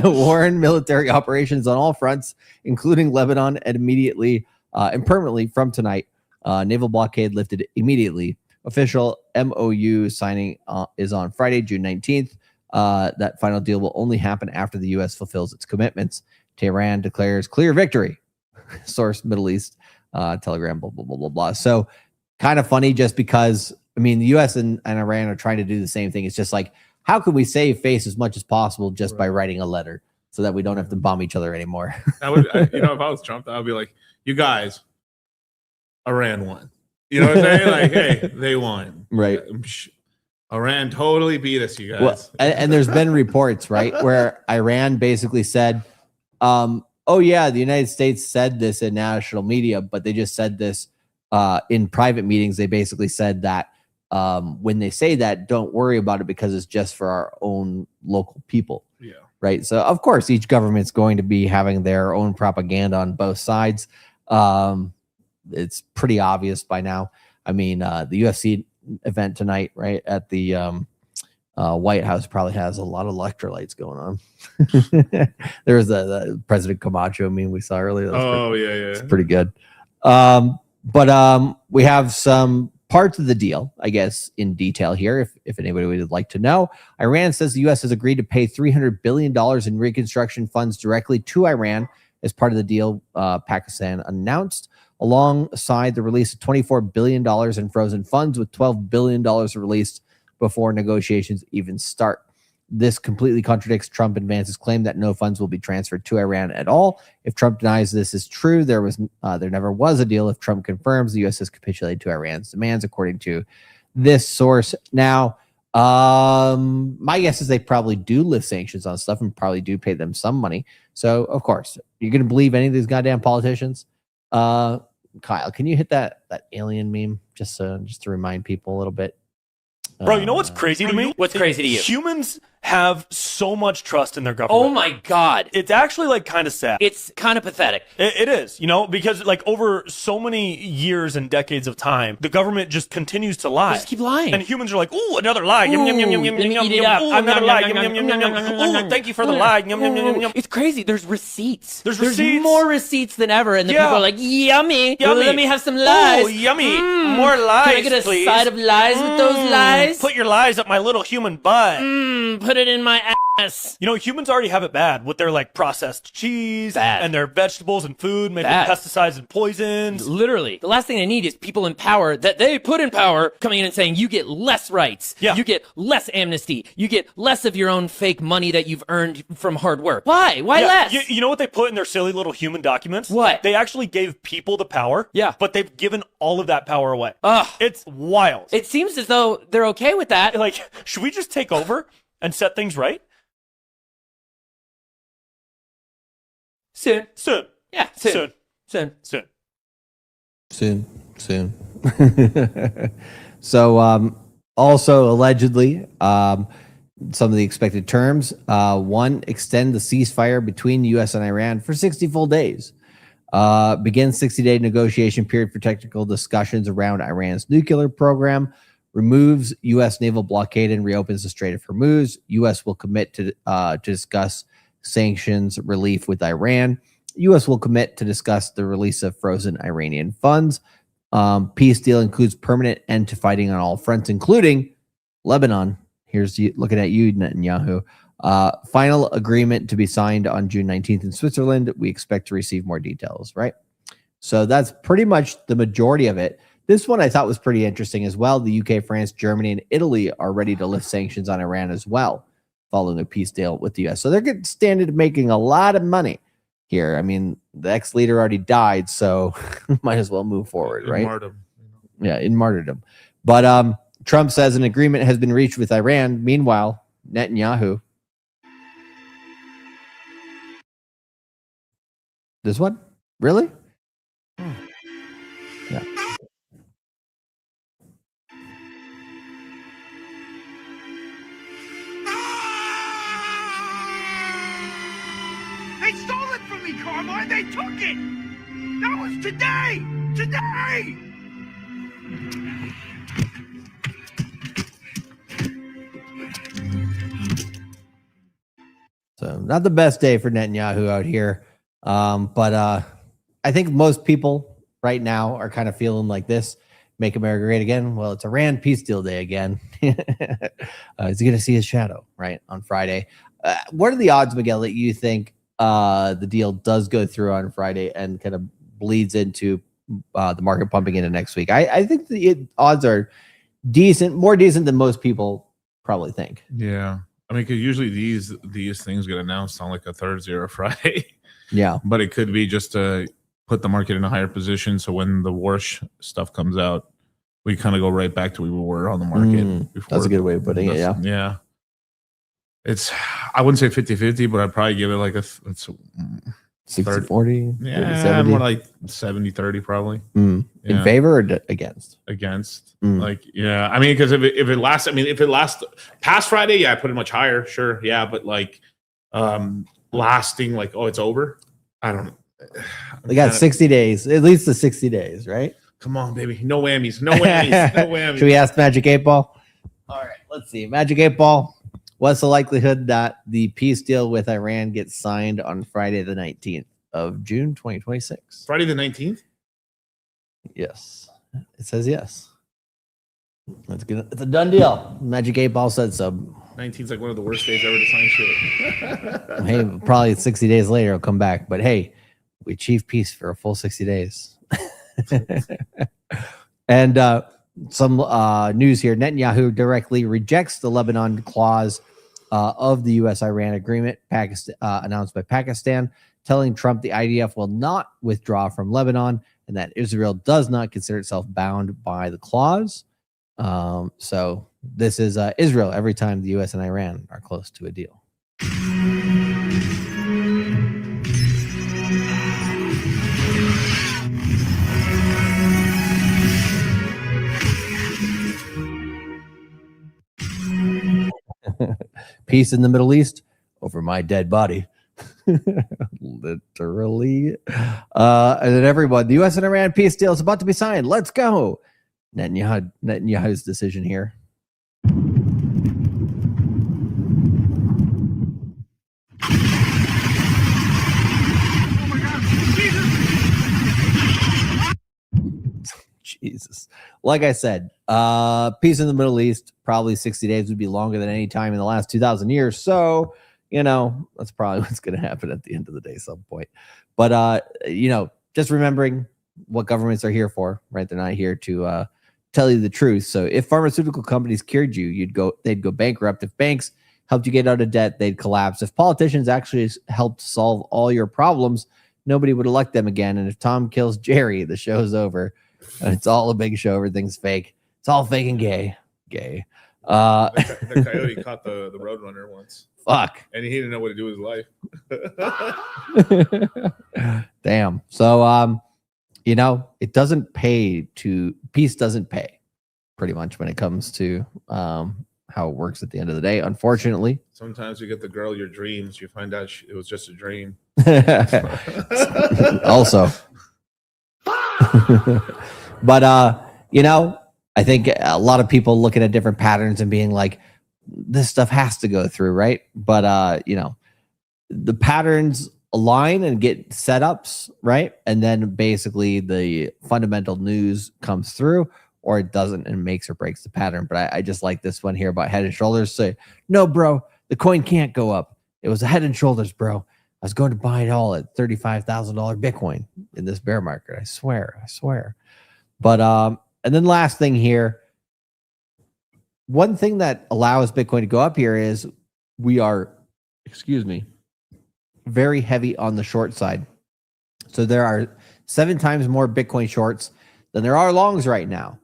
War and military operations on all fronts, including Lebanon, and immediately and permanently from tonight. Naval blockade lifted immediately. Official MOU signing is on Friday, June 19th. That final deal will only happen after the U.S. fulfills its commitments. Tehran declares clear victory. Source Middle East, Telegram, blah, blah, blah, blah, blah. So kind of funny just because, I mean, the U.S. and Iran are trying to do the same thing. It's just like, how can we save face as much as possible just by writing a letter so that we don't have to bomb each other anymore? That would, if I was Trump, I would be like, you guys, Iran won. You know what I'm saying? Like, hey, they won. Right. Iran totally beat us, you guys. Well, and there's been reports, right, where Iran basically said, oh, yeah, the United States said this in national media, but they just said this in private meetings. They basically said that when they say that, don't worry about it because it's just for our own local people. Yeah. Right. So, of course, each government's going to be having their own propaganda on both sides. It's pretty obvious by now. I mean, the UFC event tonight, right, at the White House probably has a lot of electrolytes going on. There was the President Camacho meme we saw earlier. It's pretty good. But we have some parts of the deal, I guess, in detail here, if anybody would like to know. Iran says the U.S. has agreed to pay $300 billion in reconstruction funds directly to Iran as part of the deal Pakistan announced, alongside the release of $24 billion in frozen funds, with $12 billion released before negotiations even start. This completely contradicts Trump and Vance's claim that no funds will be transferred to Iran at all. If Trump denies this is true, there never was a deal. If Trump confirms, the U.S. has capitulated to Iran's demands, according to this source. Now, my guess is they probably do lift sanctions on stuff and probably do pay them some money. So, of course, you're going to believe any of these goddamn politicians? Kyle, can you hit that alien meme just to remind people a little bit? Bro, you know what's crazy to me? What's crazy to you? Humans have so much trust in their government. Oh my God. It's actually like kind of sad. It's kind of pathetic. It is, because like over so many years and decades of time, the government just continues to lie. Just keep lying. And humans are like, ooh, another lie. Yum, yum, yum, yum, yum, yum, yum, yum. Ooh, another lie. Yum, yum, yum, yum, yum. Ooh, thank you for the lie. Yum, yum, yum, yum. It's crazy. There's receipts. There's receipts. More receipts than ever. And the people are like, yummy. Yummy. Let me have some lies. Oh, yummy. More lies, Can I get a please? side of lies with those lies? Put your lies up my little human butt. Put it in my ass. Humans already have it bad with their like processed cheese and their vegetables and food made with pesticides and poisons. Literally. The last thing they need is people in power that they put in power coming in and saying, you get less rights. Yeah. You get less amnesty. You get less of your own fake money that you've earned from hard work. Why? Why less? You know what they put in their silly little human documents? What? They actually gave people the power. Yeah. But they've given all of that power away. Ugh. It's wild. It seems as though they're okay with that. Like, should we just take over and set things right? Soon. Yeah, soon. So, also allegedly, some of the expected terms: one, extend the ceasefire between the U.S. and Iran for 60 full days. Begin 60-day negotiation period for technical discussions around Iran's nuclear program. Removes U.S. naval blockade and reopens the Strait of Hormuz. U.S. will commit to discuss sanctions relief with Iran. U.S. will commit to discuss the release of frozen Iranian funds. Peace deal includes permanent end to fighting on all fronts, including Lebanon. Here's looking at you, Netanyahu. Final agreement to be signed on June 19th in Switzerland. We expect to receive more details, right? So that's pretty much the majority of it. This one I thought was pretty interesting as well. The UK, France, Germany, and Italy are ready to lift sanctions on Iran as well, following a peace deal with the U.S. So they're standing making a lot of money here. I mean, the ex-leader already died, so might as well move forward, right? Martyrdom. Yeah, in martyrdom. But Trump says an agreement has been reached with Iran. Meanwhile, Netanyahu. This one? Really? Yeah. They stole it from me, karma and they took it. That was today. Today. So not the best day for Netanyahu out here. But I think most people right now are kind of feeling like this. Make America great again. Well, it's Iran peace deal day again. He's going to see his shadow, right, on Friday. What are the odds, Miguel, that you think the deal does go through on Friday and kind of bleeds into the market pumping into next week? I think the odds are decent, more decent than most people probably think. Yeah. I mean, because usually these things get announced on like a Thursday or a Friday. Yeah. But it could be just to put the market in a higher position. So when the war stuff comes out, we kind of go right back to where we were on the market before. That's a good way of putting it, yeah. Yeah. I wouldn't say 50-50, but I'd probably give it like a 60-40? Yeah, more like 70-30 probably. In favor or against? Against. Like, yeah. I mean, because if it lasts past Friday, yeah, I put it much higher. Sure. Yeah. But like lasting, like, oh, it's over. I don't know. They got 60 days, at least the 60 days, right? Come on, baby. No whammies. No whammies. No whammies. Should we ask Magic 8 Ball? All right, let's see. Magic 8 Ball. What's the likelihood that the peace deal with Iran gets signed on Friday the 19th of June, 2026? Friday the 19th? Yes. It says yes. That's good. It's a done deal. Magic 8 Ball said so. 19th is like one of the worst days ever to sign shit. Hey, probably 60 days later it'll come back. But hey, we achieved peace for a full 60 days. And some news here. Netanyahu directly rejects the Lebanon clause of the U.S.-Iran agreement announced by Pakistan, telling Trump the IDF will not withdraw from Lebanon and that Israel does not consider itself bound by the clause. So this is Israel every time the U.S. and Iran are close to a deal. Peace in the Middle East over my dead body. Literally. And then everyone, the U.S. and Iran peace deal is about to be signed. Let's go. Netanyahu's decision here. Jesus. Like I said, peace in the Middle East, probably 60 days would be longer than any time in the last 2,000 years. So, that's probably what's going to happen at the end of the day, some point. But, just remembering what governments are here for, right? They're not here to tell you the truth. So if pharmaceutical companies cured you, they'd go bankrupt. If banks helped you get out of debt, they'd collapse. If politicians actually helped solve all your problems, nobody would elect them again. And if Tom kills Jerry, the show's over. It's all a big show. Everything's fake. It's all fake and gay. The coyote caught the roadrunner once. Fuck. And he didn't know what to do with his life. Damn. So, it doesn't pay peace doesn't pay pretty much when it comes to how it works at the end of the day, unfortunately. Sometimes you get the girl your dreams. You find out it was just a dream. Also. But, I think a lot of people looking at different patterns and being like, this stuff has to go through, right? But, the patterns align and get setups, right? And then basically the fundamental news comes through, or it doesn't and makes or breaks the pattern. But I just like this one here about Head and Shoulders. Say, no, bro, the coin can't go up. It was a Head and Shoulders, bro. I was going to buy it all at $35,000 Bitcoin in this bear market. I swear. But, and then last thing here, one thing that allows Bitcoin to go up here is we are, very heavy on the short side. So there are 7 times more Bitcoin shorts than there are longs right now,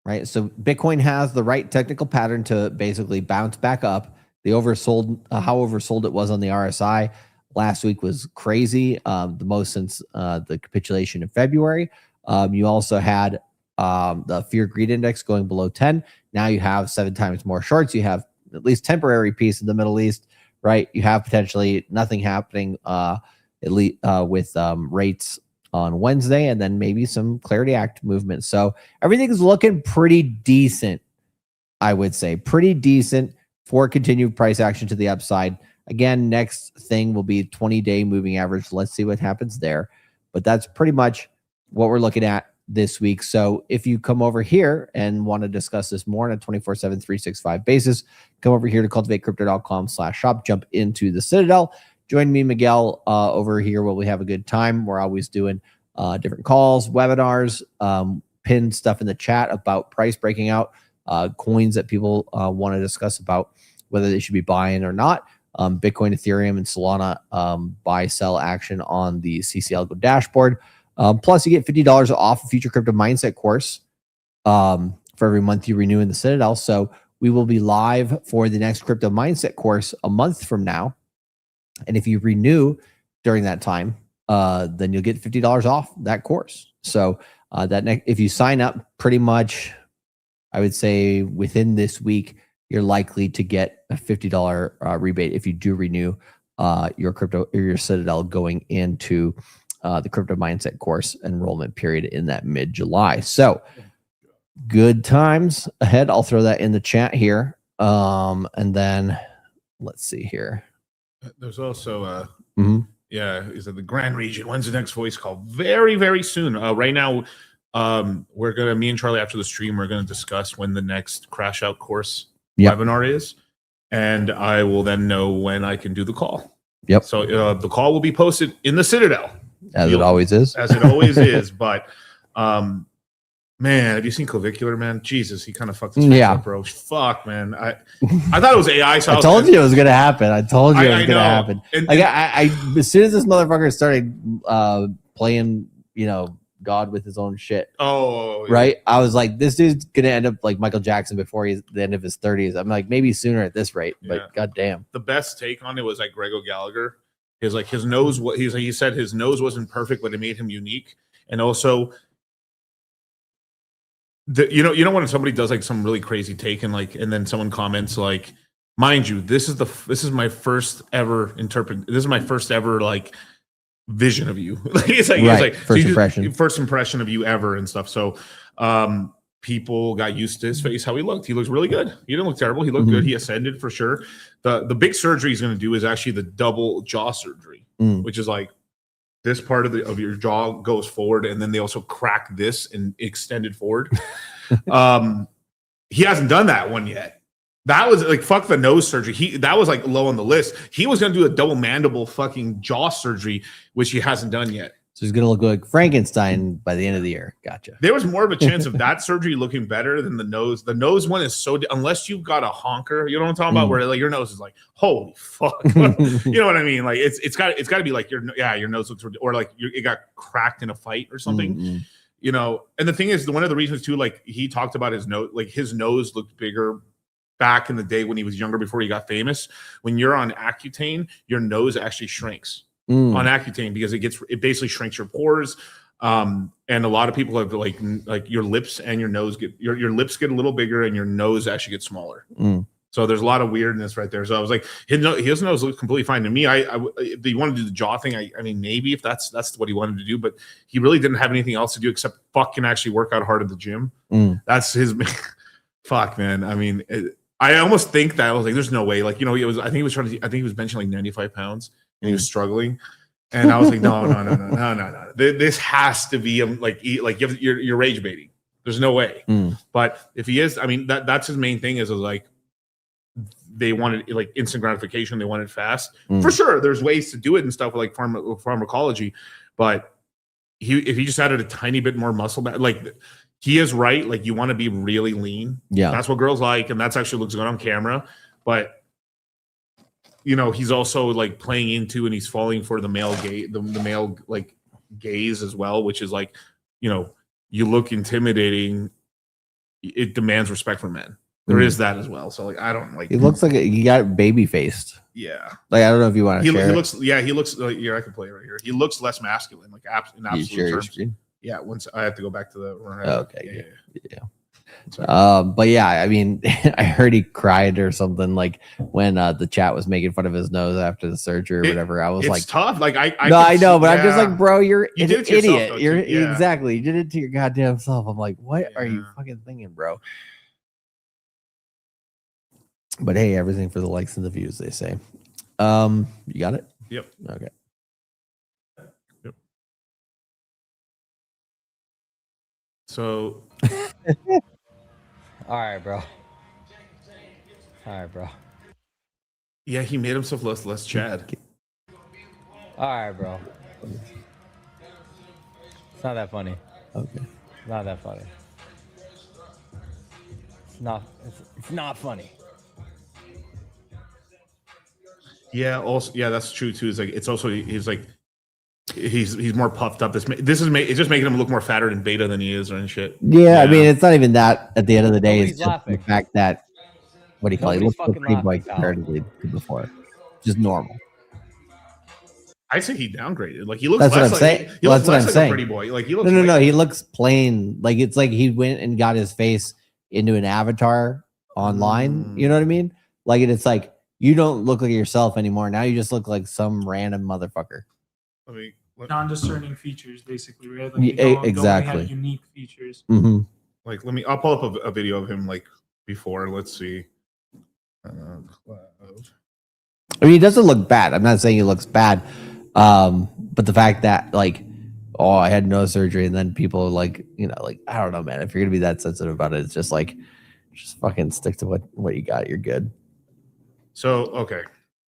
right? So Bitcoin has the right technical pattern to basically bounce back up. The oversold, how oversold it was on the RSI last week was crazy, the most since the capitulation in February. You also had the fear greed index going below 10. Now you have 7 times more shorts. You have at least temporary peace in the Middle East, right? You have potentially nothing happening at least with rates on Wednesday, and then maybe some Clarity Act movement. So everything's looking pretty decent, I would say. Pretty decent for continued price action to the upside. Again, next thing will be 20-day moving average. Let's see what happens there. But that's pretty much what we're looking at this week. So if you come over here and want to discuss this more on a 24/7, 365 basis, come over here to cultivatecrypto.com/shop, jump into the Citadel. Join me, Miguel, over here where we have a good time. We're always doing different calls, webinars, pin stuff in the chat about price breaking out, coins that people want to discuss about whether they should be buying or not. Bitcoin, Ethereum, and Solana buy-sell action on the CC Algo dashboard. Plus, you get $50 off a Future Crypto Mindset course for every month you renew in the Citadel. So we will be live for the next Crypto Mindset course a month from now. And if you renew during that time, then you'll get $50 off that course. So if you sign up pretty much, I would say within this week, you're likely to get a $50 rebate if you do renew your crypto or your Citadel going into the Crypto Mindset course enrollment period in that mid-July. So good times ahead. I'll throw that in the chat here. And then let's see here. There's also is it the Grand Region? When's the next voice call? Very, very soon. Right now, me and Charlie after the stream, we're gonna discuss when the next Crash Out course webinar is, and I will then know when I can do the call. Yep. So the call will be posted in the Citadel, as it always is. As it always is. But man, have you seen Clavicular, man? Jesus, he kind of fucked his face up, bro. Fuck, man. I thought it was AI. So I told you it was gonna happen. I told you it was gonna happen. I as soon as this motherfucker started playing, God with his own shit. Oh, right. I was like, this dude's gonna end up like Michael Jackson before he's the end of his 30s. I'm like, maybe sooner at this rate, but goddamn. The best take on it was like Grego Gallagher. His nose. He said his nose wasn't perfect, but it made him unique, and also. You know when somebody does like some really crazy take and then someone comments like, mind you, this is my first ever like vision of you. First impression of you ever and stuff. So people got used to his face, how he looked. He looks really good. He didn't look terrible. He looked good. He ascended for sure. The big surgery he's going to do is actually the double jaw surgery, which is like this part of your jaw goes forward, and then they also crack this and extend it forward. He hasn't done that one yet. That was like fuck the nose surgery. That was like low on the list. He was gonna do a double mandible fucking jaw surgery, which he hasn't done yet. So he's gonna look like Frankenstein by the end of the year. Gotcha. There was more of a chance of that surgery looking better than the nose. The nose one is unless you've got a honker, you know what I'm talking about, where like your nose is like, holy fuck, you know what I mean? Like it's got to be like your nose looks, or like it got cracked in a fight or something, And the thing is, one of the reasons too, like he talked about his nose, like his nose looked bigger back in the day when he was younger before he got famous. When you're on Accutane, your nose actually shrinks. On Accutane because it basically shrinks your pores, and a lot of people have like your lips and your nose your lips get a little bigger and your nose actually gets smaller. So there's a lot of weirdness right there. So I was like, his nose looks completely fine to me. If he wanted to do the jaw thing, I mean maybe if that's what he wanted to do, but he really didn't have anything else to do except fucking actually work out hard at the gym. That's his fuck, man. I mean, I almost think that I was like, there's no way. Like I think he was benching like 95 pounds. And he was struggling, and I was like, no. This has to be you're rage baiting. There's no way. But if he is, I mean, that's his main thing is like they wanted like instant gratification. They wanted fast. For sure, there's ways to do it and stuff like pharmacology. But if he just added a tiny bit more muscle back, like he is right. Like you want to be really lean. Yeah, that's what girls like, and that's actually looks good on camera. But he's also like playing into and he's falling for the male the male like gaze as well, which is like, you look intimidating. It demands respect from men. There is that as well. So like, I don't like. It looks like he got baby faced. Yeah. Like I don't know if you want to. He looks. Yeah, he looks. Yeah, I can play it right here. He looks less masculine, like in absolute terms. Yeah. Once I have to go back to the. Okay. Yeah. But yeah, I mean, I heard he cried or something like when the chat was making fun of his nose after the surgery or whatever. I was it's like, tough. Like I know, but I'm just like, bro, you're an did it to yourself, idiot. though, You're too. Yeah. exactly. You did it to your goddamn self. I'm like, what are you fucking thinking, bro? But hey, everything for the likes and the views, they say. You got it? Yep. Okay. Yep. So. All right, bro. All right, bro. Yeah, he made himself less Chad. All right, bro. It's not that funny. Okay. It's not that funny. It's not funny. Yeah. Also, yeah, that's true too. It's also he's more puffed up. It's just making him look more fatter and beta than he is and shit. Yeah, I mean, it's not even that. At the end of the day, it's just the fact that what do you call it? He looks like a pretty boy comparatively to before, just normal. I say he downgraded. Like he looks. That's what I'm like, saying. He Well, looks that's what less I'm like saying. a pretty boy. Like he looks. No. He looks plain. Like it's like he went and got his face into an avatar online. You know what I mean? Like it's like you don't look like yourself anymore. Now you just look like some random motherfucker. I mean, non-discerning features, basically, right? Like Yeah, they don't exactly. have unique features. Mm-hmm. Like I'll pull up a video of him like before. Let's see. I mean, he doesn't look bad. I'm not saying he looks bad. But the fact that like, oh, I had no surgery, and then people are like, you know, like I don't know, man. If you're gonna be that sensitive about it, it's just like, just fucking stick to what you got. You're good. So okay,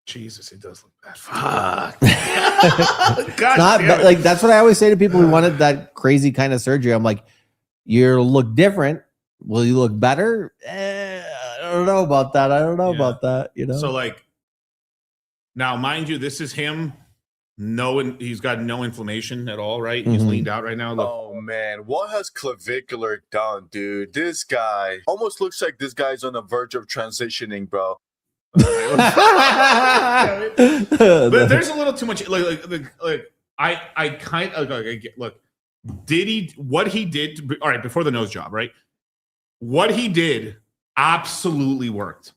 Jesus, it does look bad. Fuck. It's not bad. Like that's what I always say to people who wanted that crazy kind of surgery. I'm like, you look different. Will you look better? I don't know about that. I don't know about that. You know. So like, now mind you, this is him. He's got no inflammation at all, right? He's leaned out right now. Look. Oh man, what has clavicular done, dude? This guy almost looks like this guy's on the verge of transitioning, bro. But there's a little too much. Like I kind of look. What he did? All right, before the nose job, right? What he did absolutely worked.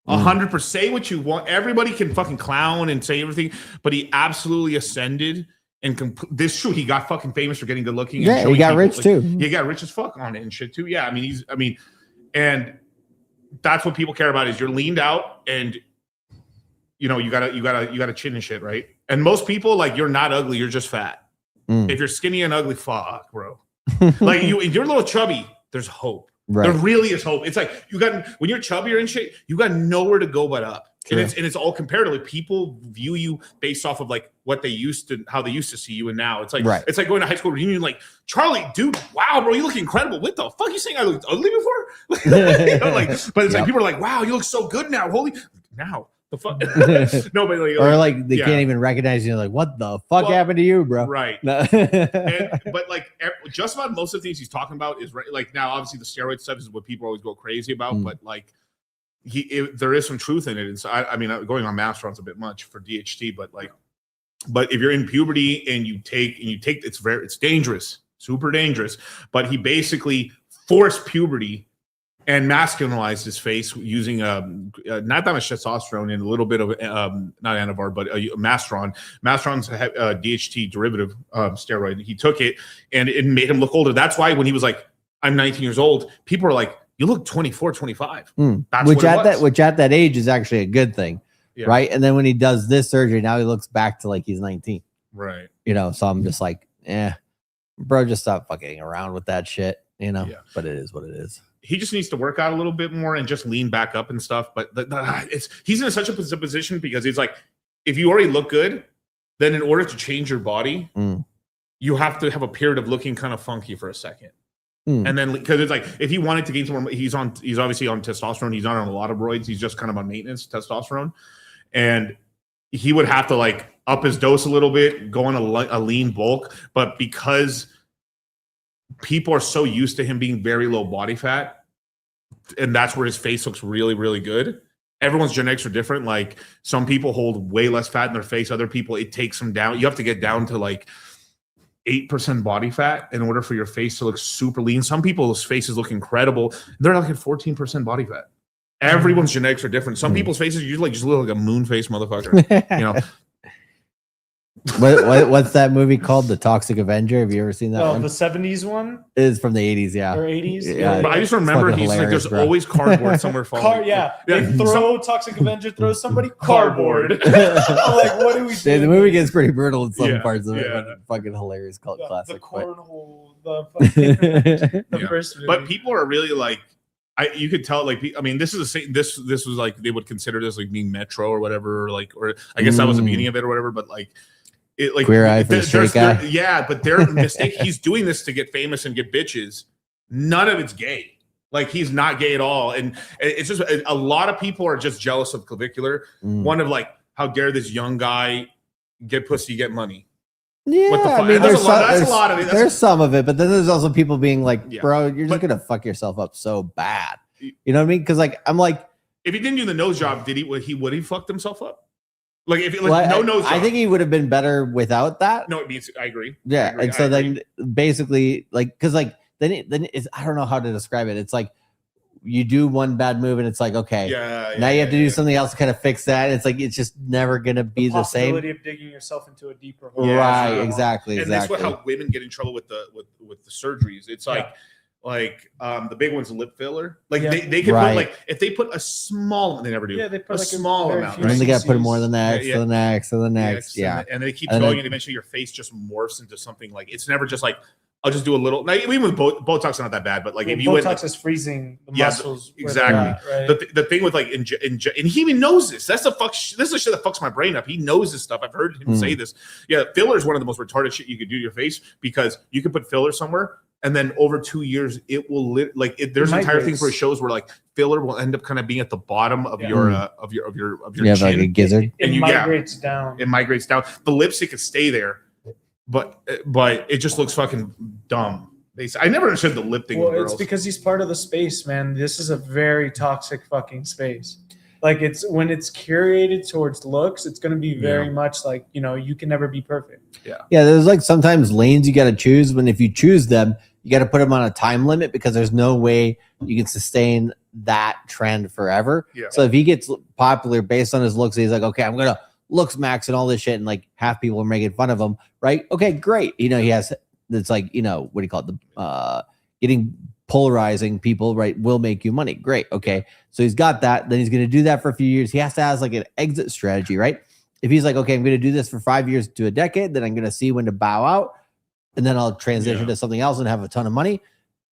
100%. Say what you want. Everybody can fucking clown and say everything, but he absolutely ascended. And this is true. He got fucking famous for getting good looking. Yeah, he got rich too. He got rich as fuck on it and shit too. Yeah, and that's what people care about is you're leaned out and you know you gotta chin and shit, right? And most people like you're not ugly, you're just fat. If you're skinny and ugly, fuck, bro. Like if you're a little chubby, there's hope. Right. There really is hope. It's like when you're chubbier and shit, you got nowhere to go but up. And it's all comparatively. People view you based off of like how they used to see you, and now it's like it's like going to high school reunion. Like Charlie, dude, wow, bro, you look incredible. What the fuck you saying? I looked ugly before, you know, like, but it's like people are like, wow, you look so good now. Holy now. The fuck? No, but or like they can't even recognize you. Like, what the fuck happened to you, bro? Right. But like, just about most of the things he's talking about is right. Like now, obviously, the steroid stuff is what people always go crazy about. But like, there is some truth in it. And so, I mean, going on Mastron's a bit much for DHT, but if you're in puberty and you take it's dangerous, super dangerous. But he basically forced puberty and masculinized his face using not that much testosterone and a little bit of not Anavar, but Mastron. Mastron's a DHT derivative steroid. He took it and it made him look older. That's why when he was like, I'm 19 years old, people are like, you look 24, 25. Which at that age is actually a good thing, right? And then when he does this surgery, now he looks back to like he's 19. Right. You know, so I'm just like, bro, just stop fucking around with that shit, you know? Yeah. But it is what it is. He just needs to work out a little bit more and just lean back up and stuff. But he's in such a position because he's like, if you already look good, then in order to change your body, you have to have a period of looking kind of funky for a second. And then because it's like if he wanted to gain some more, he's obviously on testosterone. He's not on a lot of roids. He's just kind of on maintenance testosterone, and he would have to like up his dose a little bit, go on a lean bulk. But because people are so used to him being very low body fat, and that's where his face looks really, really good. Everyone's genetics are different. Like some people hold way less fat in their face. Other people, it takes them down. You have to get down to like 8% body fat in order for your face to look super lean. Some people's faces look incredible. They're like at 14% body fat. Everyone's genetics are different. Some people's faces usually just look like a moon face motherfucker. You know. What's that movie called? The Toxic Avenger. Have you ever seen that one? The 70s one? It is from the 80s, yeah. Or 80s? Yeah. But I just remember he's like, there's always cardboard somewhere falling. They throw Toxic Avenger, throws somebody cardboard. I'm like, what do we do? The movie gets pretty brutal in some parts of it, but fucking hilarious cult classic. The cornhole, the first movie. But people are really like, you could tell, like, I mean, this is the same. This was like they would consider this like being Metro or whatever, or I guess that was the beginning of it or whatever. But like, it like Queer Eye for the Straight Guy. Yeah, but their mistake. He's doing this to get famous and get bitches. None of it's gay. Like he's not gay at all, and it's just a lot of people are just jealous of Clavicular. One of like, how dare this young guy get pussy, get money. Yeah, what the fuck? I mean, That's a lot of it. There's some of it, but then there's also people being like, bro, you're just gonna fuck yourself up so bad. You know what I mean? Because like I'm like, if he didn't do the nose job, would he fucked himself up? Like if well, nose job. I think he would have been better without that. No, I agree. Yeah, I agree. and so then basically like because like then it's I don't know how to describe it. It's like you do one bad move and it's like okay, now you have to do something else to kind of fix that. It's like it's just never gonna be the same. Possibility of digging yourself into a deeper hole. Right, exactly. And that's how women get in trouble with the surgeries. It's like the big one's lip filler. Like they can put like if they put a small, they never do. Yeah, they put a like small amount. And then they got to put more than that, to the next, to the next. Yeah, and then it keeps going, and eventually your face just morphs into something like it's never just like I'll just do a little. Like, even with Botox, not that bad, but like if you Botox is freezing the muscles. Exactly. Right? The thing with like and he even knows this. That's the fuck. This is the shit that fucks my brain up. He knows this stuff. I've heard him say this. Yeah, filler is one of the most retarded shit you could do to your face because you can put filler somewhere. And then over 2 years, it will there's entire things where it shows where like filler will end up kind of being at the bottom of your chin. Have like a gizzard. And it migrates down. It migrates down. The lipstick can stay there, but it just looks fucking dumb. I never understood the lip thing. Well, with it's girls. because he's part of the space, man. This is a very toxic fucking space. Like when it's curated towards looks, it's going to be very much like, you can never be perfect. Yeah. There's like sometimes lanes you got to choose. When if you choose them, you got to put them on a time limit because there's no way you can sustain that trend forever. Yeah. So if he gets popular based on his looks, he's like, okay, I'm going to looks max and all this shit. And like half people are making fun of him. Right. Okay, great. He has, it's like, what do you call it? Getting polarizing people, right, will make you money. Great. Okay. So he's got that. Then he's going to do that for a few years. He has to have like an exit strategy, right? If he's like, okay, I'm going to do this for 5 years to a decade, then I'm going to see when to bow out. And then I'll transition to something else and have a ton of money.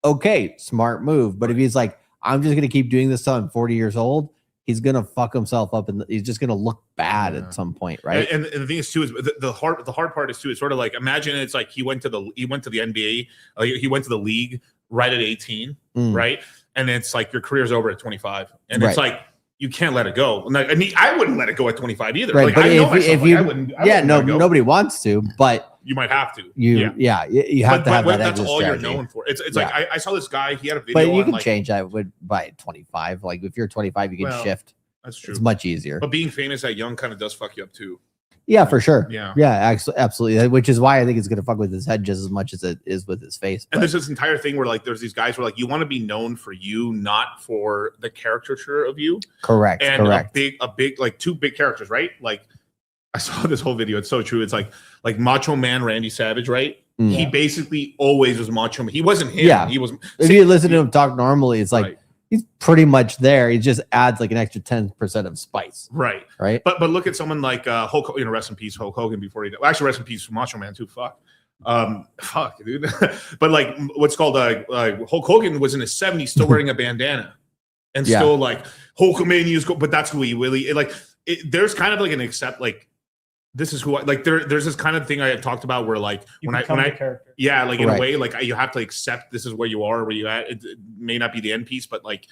Okay. Smart move. But if he's like, I'm just going to keep doing this till I'm 40 years old, he's going to fuck himself up and he's just going to look bad at some point. Right. And the thing is too, is the hard part is too, it's sort of like, imagine it's like he went to the NBA, he went to the league right at 18, right? And it's like your career's over at 25. And it's like, you can't let it go. Like, I mean, I wouldn't let it go at 25 either. Right. Like, But I know if myself, you, I wouldn't nobody wants to, but you might have to. You have to have that that's exit all strategy. you're known for. It's like I saw this guy, he had a video. But you on can change that by 25. Like if you're 25, you can shift. That's true. It's much easier. But being famous at young kind of does fuck you up too. Yeah, for sure. Yeah. Absolutely. Which is why I think it's going to fuck with his head just as much as it is with his face. And there's this entire thing where like there's these guys where like you want to be known for you, not for the caricature of you. Correct. And a big like two big characters, right? Like I saw this whole video. It's so true. It's like Macho Man Randy Savage, right? He basically always was Macho Man. He wasn't him. Yeah. He was. If you listen to him talk normally, it's like he's pretty much there. He just adds like an extra 10% of spice. Right. But look at someone like Hulk, rest in peace, Hulk Hogan before he died. Well, actually, rest in peace, Macho Man too. Fuck, dude. But like what's called Hulk Hogan was in his 70s, still wearing a bandana, and still like Hulkamania. But that's who he really there's kind of like an accept like. This is who I like. There's this kind of thing I have talked about where like when I character. Yeah, like in a way, like you have to accept this is where you are, where you at. It may not be the end piece, but like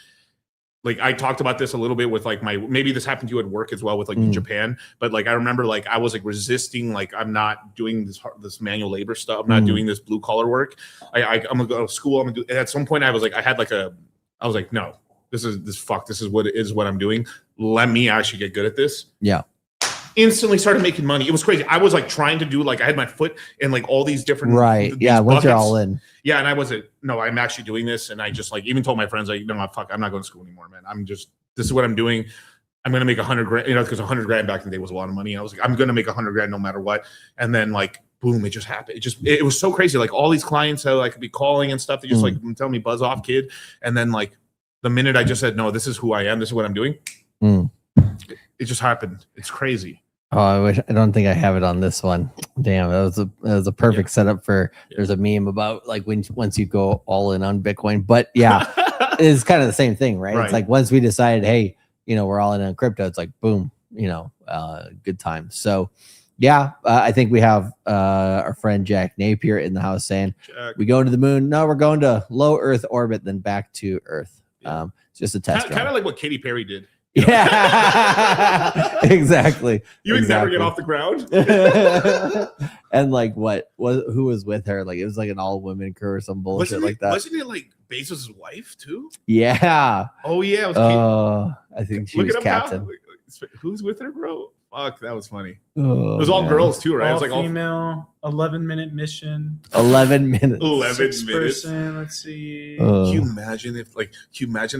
I talked about this a little bit with like maybe this happened to you at work as well with like in Japan. But like I remember like I was like resisting, like I'm not doing this manual labor stuff. I'm not doing this blue collar work. I'm gonna go to school. I'm gonna do. And at some point I was like no, this is what it is. What I'm doing. Let me actually get good at this. Yeah. instantly started making money. It was crazy. I was like trying to do like I had my foot in like all these different Right. Yeah. Once you're all in. Yeah, and I wasn't. No, I'm actually doing this, and I just like even told my friends like, no, fuck, I'm not going to school anymore, man. This is what I'm doing. I'm gonna make $100 grand, because $100 grand back in the day was a lot of money. And I was like, I'm gonna make $100 grand no matter what. And then like, boom, it just happened. It was so crazy. Like all these clients that I could be calling and stuff, they just like tell me buzz off, kid. And then like the minute I just said, no, this is who I am, this is what I'm doing. It just happened. It's crazy. Oh, I don't think I have it on this one. Damn, that was a perfect setup for. There's a meme about like once you go all in on Bitcoin, but yeah, it's kind of the same thing, right? It's like once we decided, hey, we're all in on crypto. It's like boom, good time. So yeah, I think we have our friend Jack Napier in the house saying we going to the moon. No, we're going to low Earth orbit, then back to Earth. It's just a test. Kind of like what Katy Perry did. Yeah, exactly. You would never get off the ground. And like who was with her? Like it was like an all women crew or some bullshit like that. Wasn't it like Bezos' wife too? Yeah. Oh yeah. It was I think she was captain. Who's with her, bro? Fuck, that was funny. It was all girls too, right? All it was like female, 11-minute mission. 11 minutes. 11 minutes. Person, let's see. Can you imagine if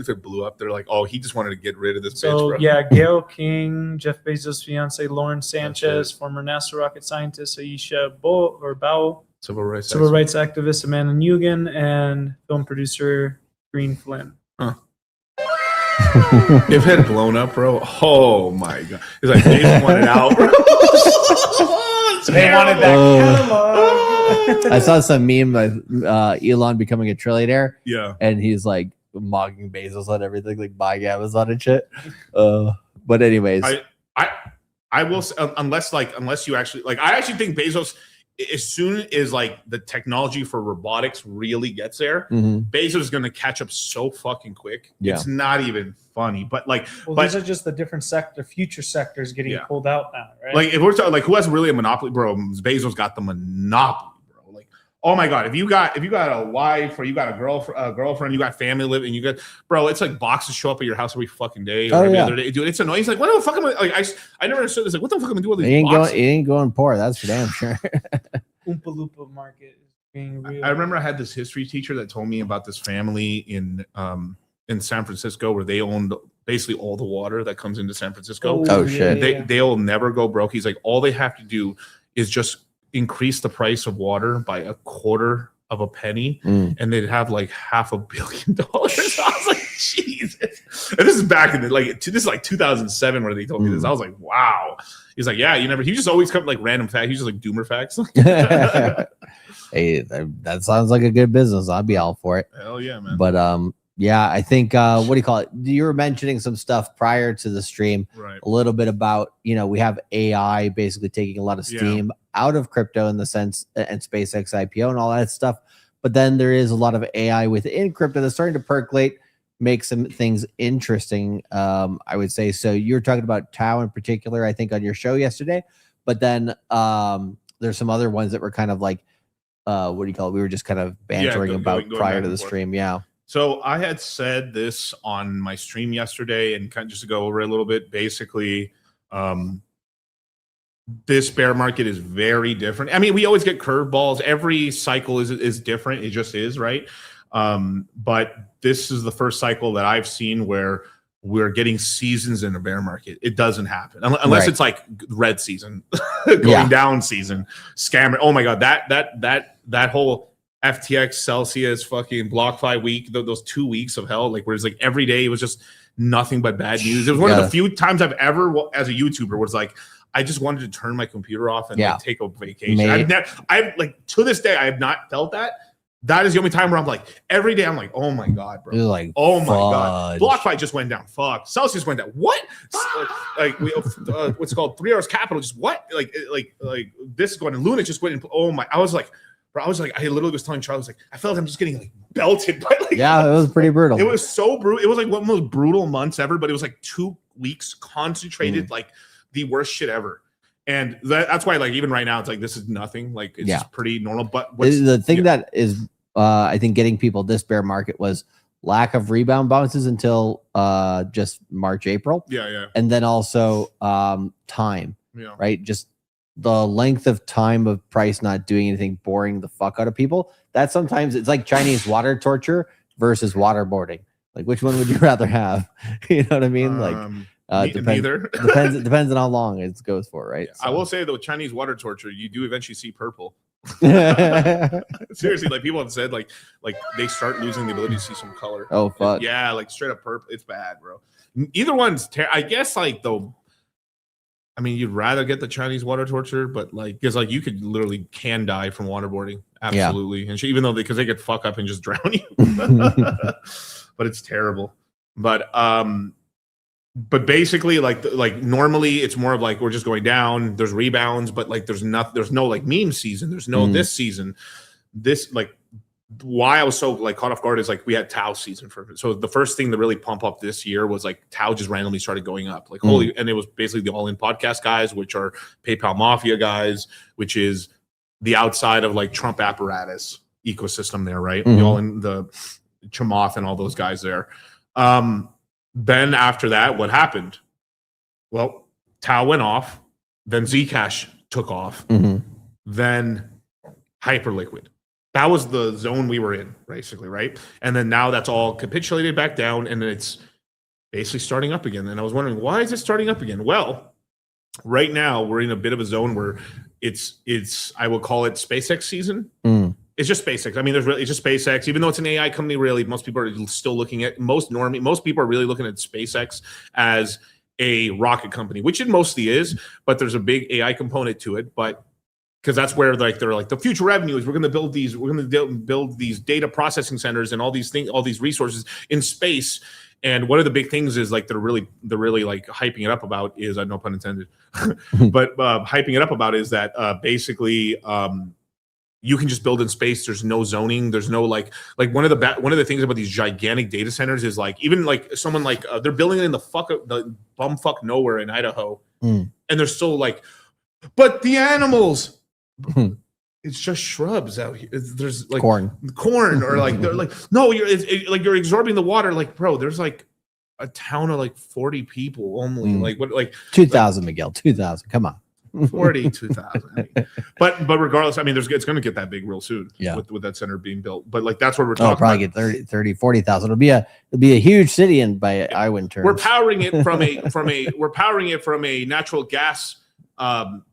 it blew up? They're like, oh, he just wanted to get rid of this bitch, bro. Yeah, Gail King, Jeff Bezos' fiance Lauren Sanchez, former NASA rocket scientist Aisha Bowe, civil rights activist Amanda Nugent, and film producer Green Flynn. If it had blown up, bro, oh my god. It's like they just wanted out, bro. They wanted that catalog. I saw some meme of Elon becoming a trillionaire. Yeah. And he's like mocking Bezos on everything, like buying Amazon and shit. But anyways. I will unless you actually like I actually think Bezos, as soon as like the technology for robotics really gets there, Bezos is going to catch up so fucking quick. Yeah. It's not even funny, but like, these are just the different future sectors getting pulled out now, right? Like if we're talking like who has really a monopoly, bro, Bezos got the monopoly, bro. Like, oh my god, if you got a wife or you got a girlfriend, you got family living, you got, bro, it's like boxes show up at your house every fucking day or every other day, dude. It's annoying. He's like, what the fuck am I like? I never understood this. Like, what the fuck am I doing with these boxes? It ain't going poor. That's for damn sure. Oompa Loompa market is being real. I remember I had this history teacher that told me about this family in San Francisco where they owned basically all the water that comes into San Francisco. Oh shit. They'll never go broke. He's like, all they have to do is just increase the price of water by a quarter of a penny and they'd have like $500 million. I was like, Jesus. And this is back in this is like 2007 where they told me this. I was like, wow. He's like, yeah, he just always come like random facts. He's just like doomer facts. Hey, that sounds like a good business. I'd be all for it. Hell yeah, man. But yeah, I think what do you call it? You were mentioning some stuff prior to the stream, right? A little bit about, we have AI basically taking a lot of steam out of crypto in the sense, and SpaceX IPO and all that stuff. But then there is a lot of AI within crypto that's starting to percolate, make some things interesting. I would say. So you're talking about Tau in particular, I think, on your show yesterday. But then there's some other ones that were kind of like, what do you call it? We were just kind of bantering about prior to the stream. Yeah. So I had said this on my stream yesterday, and kind of just to go over it a little bit. Basically, this bear market is very different. I mean, we always get curveballs. Every cycle is different. It just is, right? But this is the first cycle that I've seen where we're getting seasons in a bear market. It doesn't happen unless it's like red season, going down season, scammer. Oh my god, that whole FTX, Celsius, fucking BlockFi week, those 2 weeks of hell, like where it's like every day it was just nothing but bad news. It was one of the few times I've ever, as a YouTuber, was like, I just wanted to turn my computer off and like, take a vacation. I've like to this day, I have not felt that. That is the only time where I'm like, every day I'm like, oh my god, bro. You're like, oh my god, BlockFi just went down. Fuck, Celsius went down. What? Like we, what's it called 3 hours capital? Just what? Like this is going. And Luna just went. Oh my! I was like, I literally was telling Charles, like, I felt like I'm just getting like belted. By, like, it was pretty brutal. It was so brutal. It was like one of the most brutal months ever. But it was like 2 weeks concentrated, like the worst shit ever. And that's why, like, even right now, it's like this is nothing. Like it's just pretty normal. But the thing that is, I think, getting people this bear market was lack of rebound bounces until just March, April. Yeah. And then also time. Yeah. right? Just the length of time of price not doing anything, boring the fuck out of people. That sometimes it's like Chinese water torture versus waterboarding. Like, which one would you rather have? You know what I mean? Like, neither. depends on how long it goes for, right? I will say though, Chinese water torture, you do eventually see purple. Seriously, like people have said, like they start losing the ability to see some color. Oh fuck. Yeah, like straight up purple. It's bad, bro. Either one's I guess like though. I mean, you'd rather get the Chinese water torture, but like, because like you could literally can die from waterboarding, absolutely. And even though because they could fuck up and just drown you, but it's terrible. But basically, like normally it's more of like we're just going down. There's rebounds, but like there's no like meme season. There's no this season. This like why I was so like caught off guard is like we had Tau season so the first thing to really pump up this year was like Tau just randomly started going up like holy, and it was basically the all in podcast guys, which are PayPal Mafia guys, which is the outside of like Trump apparatus ecosystem there, right? The all in the Chamath and all those guys there. Then after that, what happened? Well, Tau went off, then Zcash took off, then Hyperliquid. That was the zone we were in, basically, right? And then now that's all capitulated back down, and it's basically starting up again. And I was wondering, why is it starting up again? Well, right now we're in a bit of a zone where it's I will call it SpaceX season. It's just SpaceX. I mean, it's just SpaceX. Even though it's an AI company, really, most people are still looking at most people are really looking at SpaceX as a rocket company, which it mostly is, but there's a big AI component to it. But because that's where like they're like the future revenue is we're going to build these data processing centers and all these things, all these resources in space. And one of the big things is like they're really like hyping it up about is no pun intended, but hyping it up about is that basically you can just build in space. There's no zoning. There's no like one of the things about these gigantic data centers is like even like someone like they're building it in the bumfuck nowhere in Idaho, and they're still like, but the animals. It's just shrubs out here. There's like corn, or like they're like no, you're absorbing the water. Like, bro, there's like a town of like 40 people only. Like what? Like 2,000, Miguel. 2,000. Come on. 42,000. I mean, but regardless, I mean, it's going to get that big real soon. Yeah. With that center being built. But like that's what we're talking. It'll probably get 30, 40,000. It'll be a huge city in by Iowan terms. We're powering it from a natural gas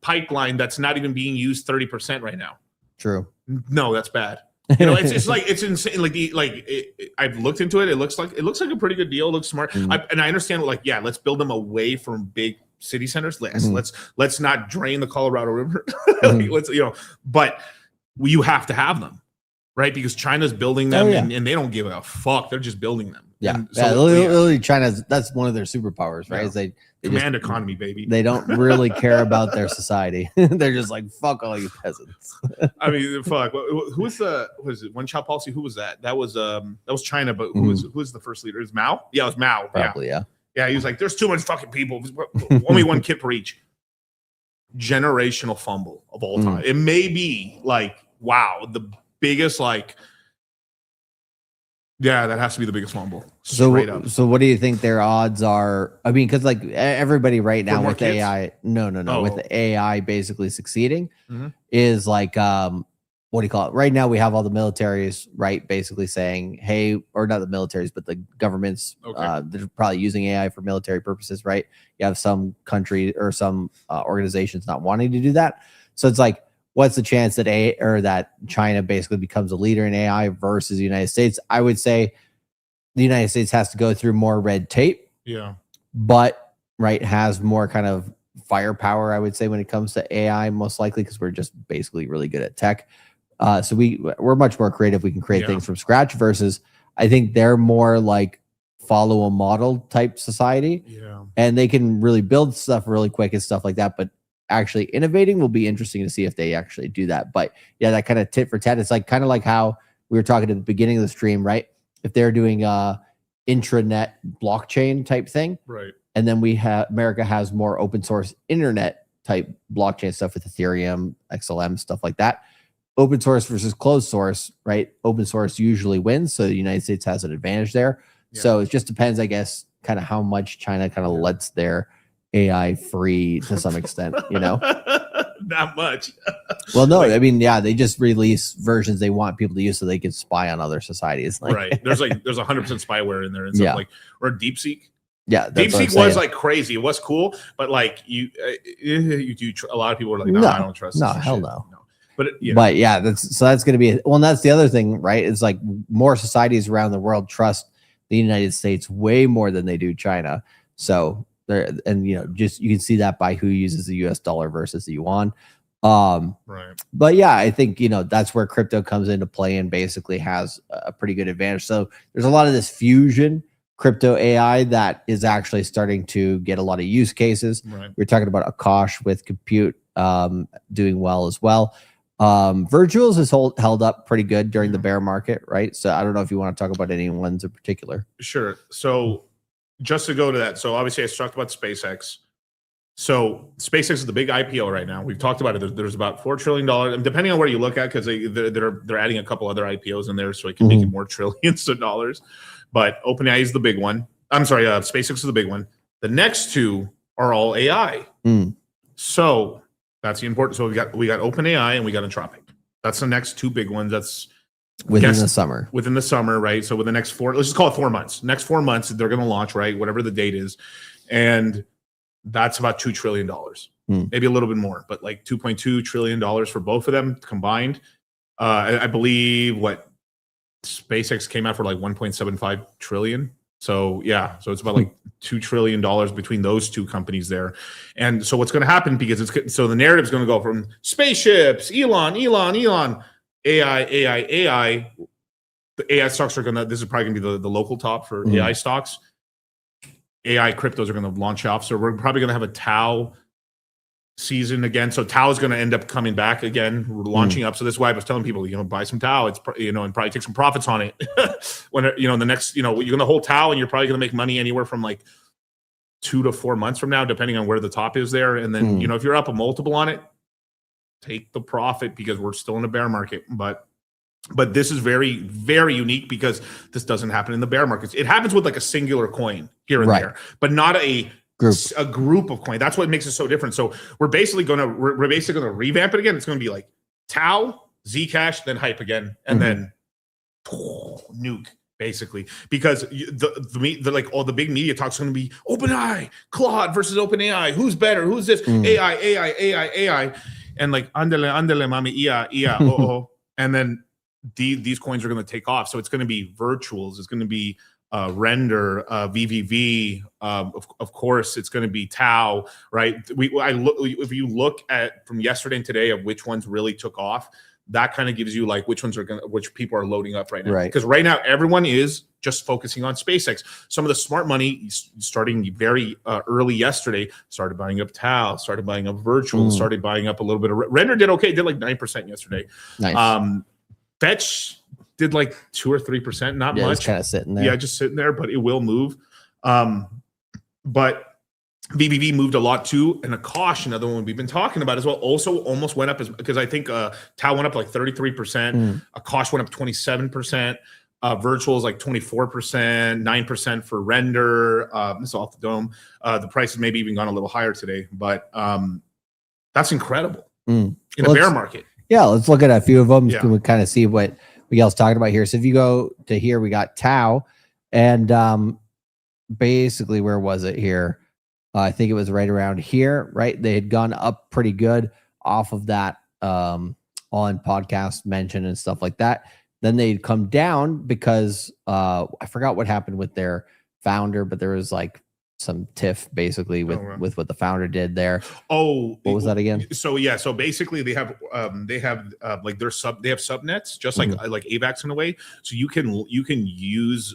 pipeline that's not even being used 30% right now. True. No, that's bad. You know, it's like it's insane. Like I've looked into it. It looks like a pretty good deal. It looks smart. And I understand. Like, yeah, let's build them away from big city centers. Let's not drain the Colorado River. But you have to have them, right? Because China's building them, and they don't give a fuck. They're just building them. Yeah, literally, China's that's one of their superpowers, right? Is they command economy, baby. They don't really care about their society. They're just like, fuck all you peasants. I mean, fuck. Who's was it? One child policy? Who was that? That was China, but who was the first leader? Is Mao? Yeah, it was Mao. Probably, yeah. Yeah, he was like, there's too much fucking people. Only one kid per each. Generational fumble of all time. It may be like, wow, the biggest like. Yeah, that has to be the biggest fumble. Straight up. So what do you think their odds are? I mean, because like everybody right now with kids? AI, with the AI basically succeeding is like, what do you call it? Right now we have all the militaries, right, basically saying, hey, or not the militaries, but the governments, they're probably using AI for military purposes, right? You have some country or some organizations not wanting to do that. So it's like, what's the chance that China basically becomes a leader in AI versus the United States? I would say the United States has to go through more red tape. Yeah. But has more kind of firepower, I would say, when it comes to AI, most likely, because we're just basically really good at tech. So we're much more creative. We can create things from scratch versus I think they're more like follow a model type society. Yeah. And they can really build stuff really quick and stuff like that. But actually innovating will be interesting to see if they actually do that. But yeah, that kind of tit for tat. It's like kind of like how we were talking at the beginning of the stream, right? If they're doing intranet blockchain type thing, right? And then America has more open source internet type blockchain stuff with Ethereum, XLM, stuff like that. Open source versus closed source, right? Open source usually wins, so the United States has an advantage there. Yeah. So it just depends, I guess, kind of how much China kind of lets their AI free to some extent, you know? Not much. Well, no, I mean, yeah, they just release versions they want people to use so they can spy on other societies. Like, right. There's 100% spyware in there and stuff or DeepSeek. Yeah, DeepSeek was like crazy. It was cool, but like a lot of people were like, no, I don't trust. No, this hell shit. no. But yeah, that's going to be and that's the other thing, right? It's like more societies around the world trust the United States way more than they do China. So just you can see that by who uses the US dollar versus the yuan. Right. But yeah, I think that's where crypto comes into play and basically has a pretty good advantage. So there's a lot of this fusion crypto AI that is actually starting to get a lot of use cases. Right. We're talking about Akash with compute doing well as well. Virtuals is held up pretty good during the bear market, right? So I don't know if you want to talk about any ones in particular. Sure. So just to go to that, so obviously I talked about SpaceX. So SpaceX is the big IPO right now. We've talked about it. There's about $4 trillion, and depending on where you look at, because they're adding a couple other IPOs in there, so it can make it more trillions of dollars. But OpenAI is the big one. I'm sorry, SpaceX is the big one. The next two are all AI. So that's the important. So we got OpenAI and we got Anthropic. That's the next two big ones. That's within the summer. Within the summer, right? So with the next let's just call it 4 months. Next 4 months, they're going to launch, right? Whatever the date is, and that's about $2 trillion, maybe a little bit more, but like $2.2 trillion for both of them combined. I believe SpaceX came out for like 1.75 trillion. So yeah, so it's about like $2 trillion between those two companies there. And so what's going to happen, because so the narrative is going to go from spaceships, Elon, AI. The AI stocks are this is probably going to be the local top for AI stocks. AI cryptos are going to launch off. So we're probably going to have a Tau season again. So Tau is going to end up coming back again, launching up. So this is why I was telling people, buy some Tau. It's, and probably take some profits on it. When, the next, you're going to hold Tau and you're probably going to make money anywhere from like 2 to 4 months from now, depending on where the top is there. And then, if you're up a multiple on it, take the profit, because we're still in a bear market. But this is very, very unique because this doesn't happen in the bear markets. It happens with like a singular coin here and there, but not a group of coin. That's what makes it so different. So we're basically going to revamp it again. It's going to be like Tau, Zcash, then hype again, and then nuke, basically, because the like all the big media talk's going to be OpenAI, Claude versus OpenAI. Who's better? Who's this? AI, and like andale mami ia and then these coins are going to take off. So it's going to be virtuals. It's going to be Render, VVV. Of course, it's going to be Tau, right? If you look at from yesterday and today of which ones really took off, that kind of gives you like which people are loading up right now. Right. Because right now everyone is just focusing on SpaceX. Some of the smart money starting very early yesterday started buying up Tau, started buying up virtual, started buying up a little bit of Render. Did okay, did like 9% yesterday. Nice. Fetch did like 2 or 3%, not much. It's kind of sitting there. Yeah, just sitting there, but it will move. But BBB moved a lot too, and Akash, another one we've been talking about as well, also almost went up because I think Tau went up like 33%, Akash went up 27%, Virtual is like 24%, 9% for Render. This is off the dome. The price has maybe even gone a little higher today, but that's incredible in a bear market. Yeah, let's look at a few of them. Yeah. We kind of see what Miguel's talking about here. So if you go to here, we got Tau, and basically, where was it here? I think it was right around here, right? They had gone up pretty good off of that on podcast mention and stuff like that. Then they'd come down because I forgot what happened with their founder, but there was like some tiff basically with what the founder did there. Oh, what was that again? So yeah, so basically they have like they have subnets just like AVAX in a way. So you can use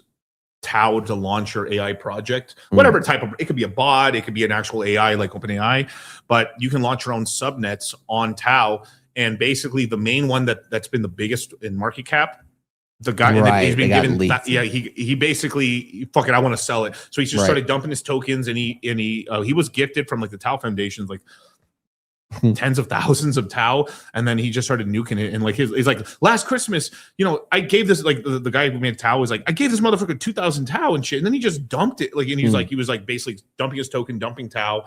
Tau to launch your AI project, whatever type of, it could be a bot, it could be an actual AI like OpenAI, but you can launch your own subnets on Tau. And basically the main one that's been the biggest in market cap, the guy he's been given he basically fuck it, I want to sell it. So he just started dumping his tokens, and he was gifted from like the Tau Foundations like tens of thousands of Tau, and then he just started nuking it. And like he's like, last Christmas, I gave this, like the guy who made Tau was like, I gave this motherfucker 2,000 Tau and shit, and then he just dumped it. Like, and he was like basically dumping his token, dumping Tau.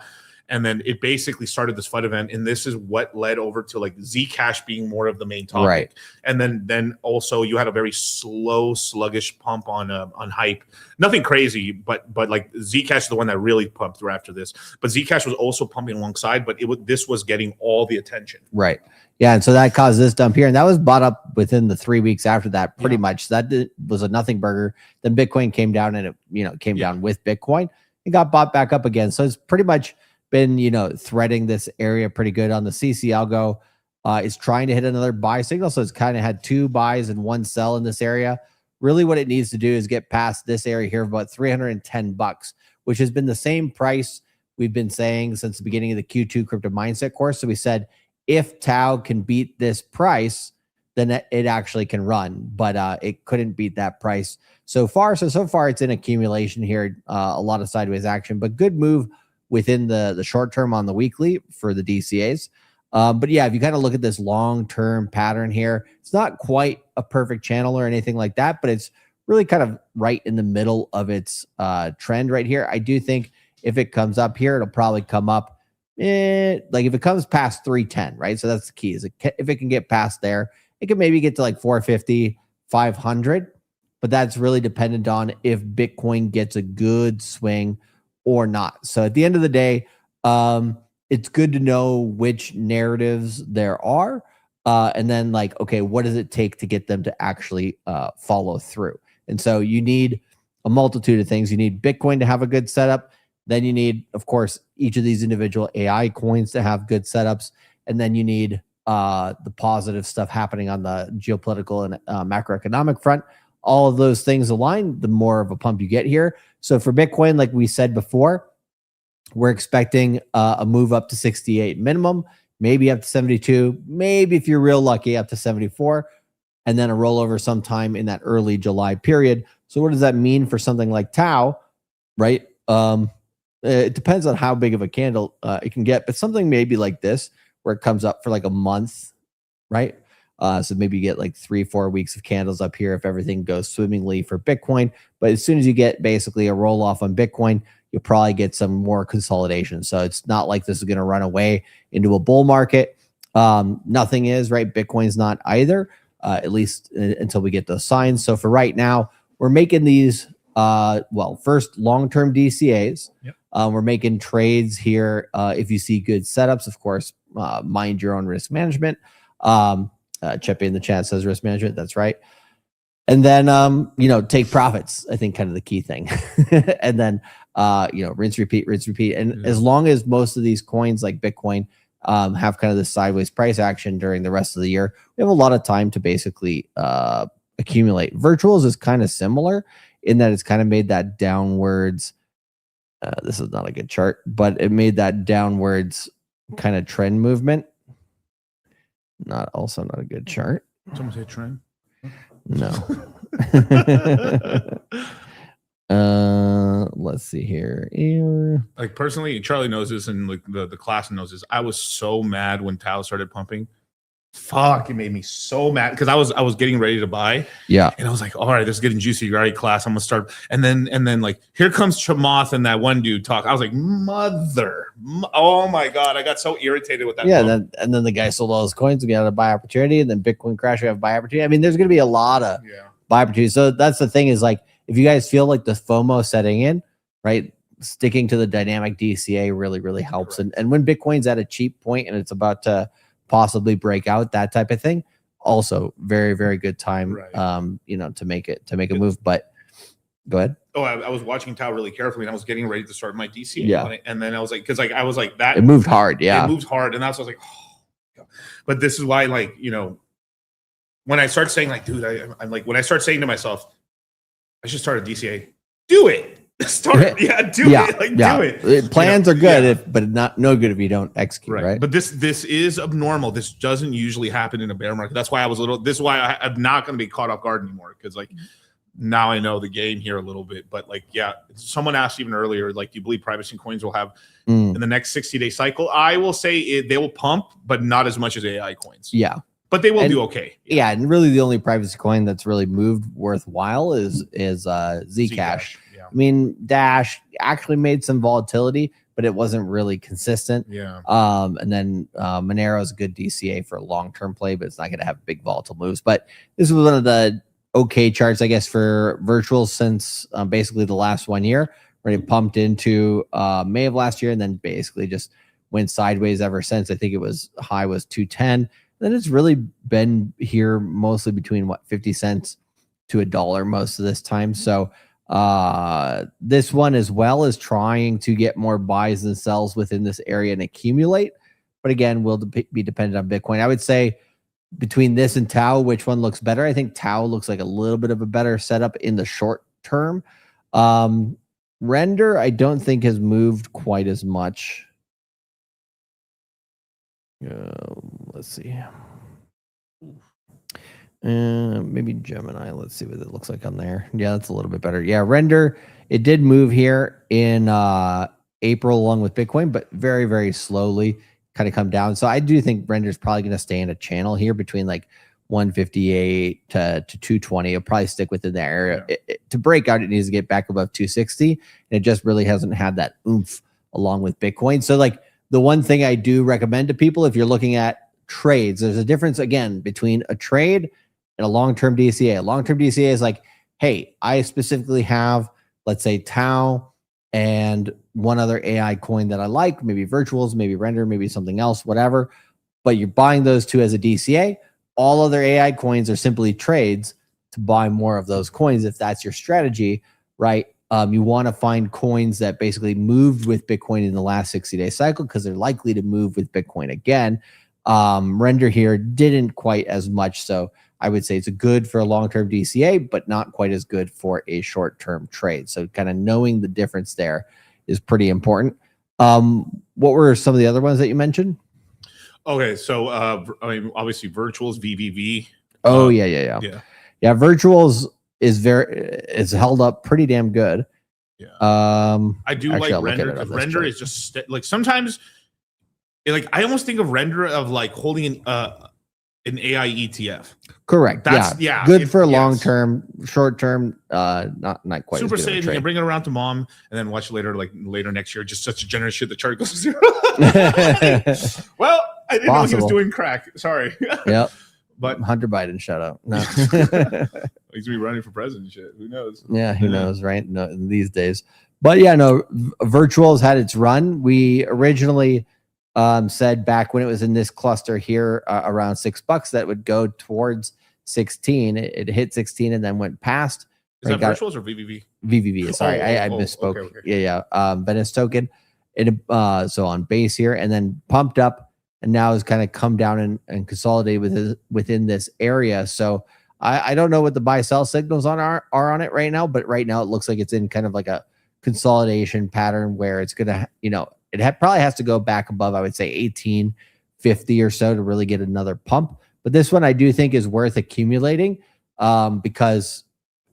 And then it basically started this FUD event, and this is what led over to like Zcash being more of the main topic. Right. And then also you had a very slow, sluggish pump on hype. Nothing crazy, but like Zcash is the one that really pumped through after this. But Zcash was also pumping alongside, but this was getting all the attention. Right. Yeah, and so that caused this dump here, and that was bought up within the 3 weeks after that, pretty much. So that was a nothing burger. Then Bitcoin came down, and it came down with Bitcoin. It got bought back up again. So it's pretty much been threading this area pretty good. On the CC algo, is trying to hit another buy signal, so it's kind of had 2 buys and 1 sell in this area. Really what it needs to do is get past this area here of about $310, which has been the same price we've been saying since the beginning of the Q2 crypto mindset course. So we said if Tau can beat this price, then it actually can run, but it couldn't beat that price so far. So far it's in accumulation here, a lot of sideways action, but good move within the short term on the weekly for the DCAs. But yeah, if you kind of look at this long-term pattern here, it's not quite a perfect channel or anything like that, but it's really kind of right in the middle of its trend right here. I do think if it comes up here, it'll probably come up like if it comes past 310, right? So that's the key, is if it can get past there, it can maybe get to like 450, 500, but that's really dependent on if Bitcoin gets a good swing or not. So at the end of the day, it's good to know which narratives there are, and then like, okay, what does it take to get them to actually follow through? And so you need a multitude of things. You need Bitcoin to have a good setup. Then you need, of course, each of these individual AI coins to have good setups. And then you need the positive stuff happening on the geopolitical and macroeconomic front. All of those things align, the more of a pump you get here. So for Bitcoin, like we said before, we're expecting a move up to 68 minimum, maybe up to 72, maybe if you're real lucky, up to 74, and then a rollover sometime in that early July period. So what does that mean for something like Tau, right? It depends on how big of a candle it can get, but something maybe like this, where it comes up for like a month, right? So maybe you get like 3-4 weeks of candles up here if everything goes swimmingly for Bitcoin. But as soon as you get basically a roll off on Bitcoin, you'll probably get some more consolidation. So it's not like this is going to run away into a bull market. Nothing is, right? Bitcoin's not either, at least until we get those signs. So for right now, we're making these, first long-term DCAs. Yep. We're making trades here. If you see good setups, of course, mind your own risk management. Cheppy in the chat says risk management. That's right. And then, take profits, I think kind of the key thing. And then, rinse, repeat. And as long as most of these coins like Bitcoin have kind of this sideways price action during the rest of the year, we have a lot of time to basically accumulate. Virtuals is kind of similar in that it's kind of made that downwards. This is not a good chart, but it made that downwards kind of trend movement. Not a good chart. Someone say trend. No. Let's see here. Like personally, Charlie knows this, and like the class knows this. I was so mad when Tau started pumping. Fuck, it made me so mad because I was getting ready to buy. Yeah. And I was like, all right, this is getting juicy. All right, class, I'm gonna start. And then like here comes Chamath and that one dude talk. I was like, oh my God. I got so irritated with that. Yeah, and then the guy sold all his coins. We got a buy opportunity, and then Bitcoin crash, we have buy opportunity. I mean, there's gonna be a lot of buy opportunities. So that's the thing, is like, if you guys feel like the FOMO setting in, right, sticking to the dynamic DCA really, really helps. And when Bitcoin's at a cheap point and it's about to possibly break out, that type of thing, also very, very good time, to make a move. But go ahead. Oh, I was watching Tau really carefully, and I was getting ready to start my DCA. Yeah. And then I was like, because like I was like that. It moved hard. Yeah. It moved hard, and that's what I was like, oh. God. But this is why, like, when I start saying like, dude, I'm like, when I start saying to myself, I should start a DCA. Do it. Do it. Like, do it. Plans are good, but no good if you don't execute, right? But this is abnormal. This doesn't usually happen in a bear market. That's why I was this is why I'm not going to be caught off guard anymore, because like now I know the game here a little bit. But like, yeah, someone asked even earlier, like, do you believe privacy coins will have in the next 60-day cycle? I will say they will pump, but not as much as AI coins. Yeah. But they will do okay. Yeah, and really the only privacy coin that's really moved worthwhile is Zcash. Yeah. I mean, Dash actually made some volatility, but it wasn't really consistent. Yeah. And then Monero is a good DCA for a long-term play, but it's not going to have big volatile moves. But this was one of the okay charts, I guess, for virtuals since basically the last 1 year, where it pumped into May of last year and then basically just went sideways ever since. I think it was high was 210. Then it's really been here mostly between 50 cents to $1 most of this time. So this one as well is trying to get more buys and sells within this area and accumulate. But again, will be dependent on Bitcoin. I would say between this and Tau, which one looks better? I think Tau looks like a little bit of a better setup in the short term. Render, I don't think has moved quite as much. Let's see. Maybe Gemini. Let's see what it looks like on there. Yeah, that's a little bit better. Yeah, Render, it did move here in April along with Bitcoin, but very, very slowly kind of come down. So I do think Render is probably going to stay in a channel here between like 158 to 220. It'll probably stick within that area. Yeah. To break out, it needs to get back above 260. And it just really hasn't had that oomph along with Bitcoin. So like, the one thing I do recommend to people, if you're looking at trades, there's a difference, again, between a trade and a long-term DCA. A long-term DCA is like, hey, I specifically have, let's say, Tau and one other AI coin that I like, maybe virtuals, maybe Render, maybe something else, whatever. But you're buying those two as a DCA. All other AI coins are simply trades to buy more of those coins if that's your strategy, right? You want to find coins that basically moved with Bitcoin in the last 60-day cycle because they're likely to move with Bitcoin again. Render here didn't quite as much. So I would say it's good for a long-term DCA, but not quite as good for a short-term trade. So kind of knowing the difference there is pretty important. What were some of the other ones that you mentioned? Okay, so I mean, obviously virtuals, VVV. Oh, yeah. Virtuals is held up pretty damn good. Yeah. I do actually, like Render because Render is just like sometimes like I almost think of Render of like holding an AI ETF. Correct. That's good for long term, short term, not quite super as good safe. of a You can trade. Mm-hmm. bring it around to mom and then watch later next year. Just such a generous shit. The chart goes to zero. Well, I didn't know he was doing crack. Sorry. Yep. But Hunter Biden, shut up. No. he's gonna be running for president. And shit. Who knows? Yeah, who knows, right? No, in these days. But yeah, no, virtuals had its run. We originally said back when it was in this cluster here around $6 that would go towards 16. It hit 16 and then went past. Is that virtuals or VVV? VVV. Sorry, I misspoke. Okay. Yeah. Venice token. So on base here and then pumped up and now has kind of come down and consolidated within this area. So I don't know what the buy sell signals are on it right now, but right now it looks like it's in kind of like a consolidation pattern where it's gonna, probably has to go back above, I would say 1850 or so to really get another pump. But this one I do think is worth accumulating because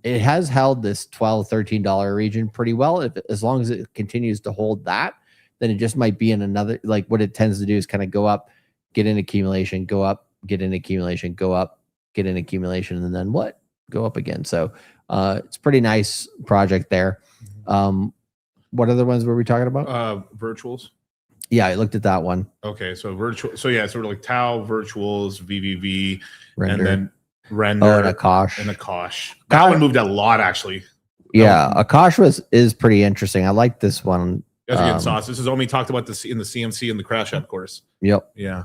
it has held this $12, $13 region pretty well. As long as it continues to hold that, then it just might be in another, like what it tends to do is kind of go up, get in accumulation, go up, get in accumulation, go up, get in accumulation, and then what? Go up again. So it's a pretty nice project there. What other ones were we talking about? Virtuals. Yeah, I looked at that one. Okay, so virtual. So yeah, sort of like Tau, virtuals, VVV, Render. and then Render. Oh, and Akash. And Akash. That one moved a lot, actually. Yeah, Akash is pretty interesting. I like this one. That's a good sauce. This is only talked about this in the CMC and the crash app course. Yep. Yeah.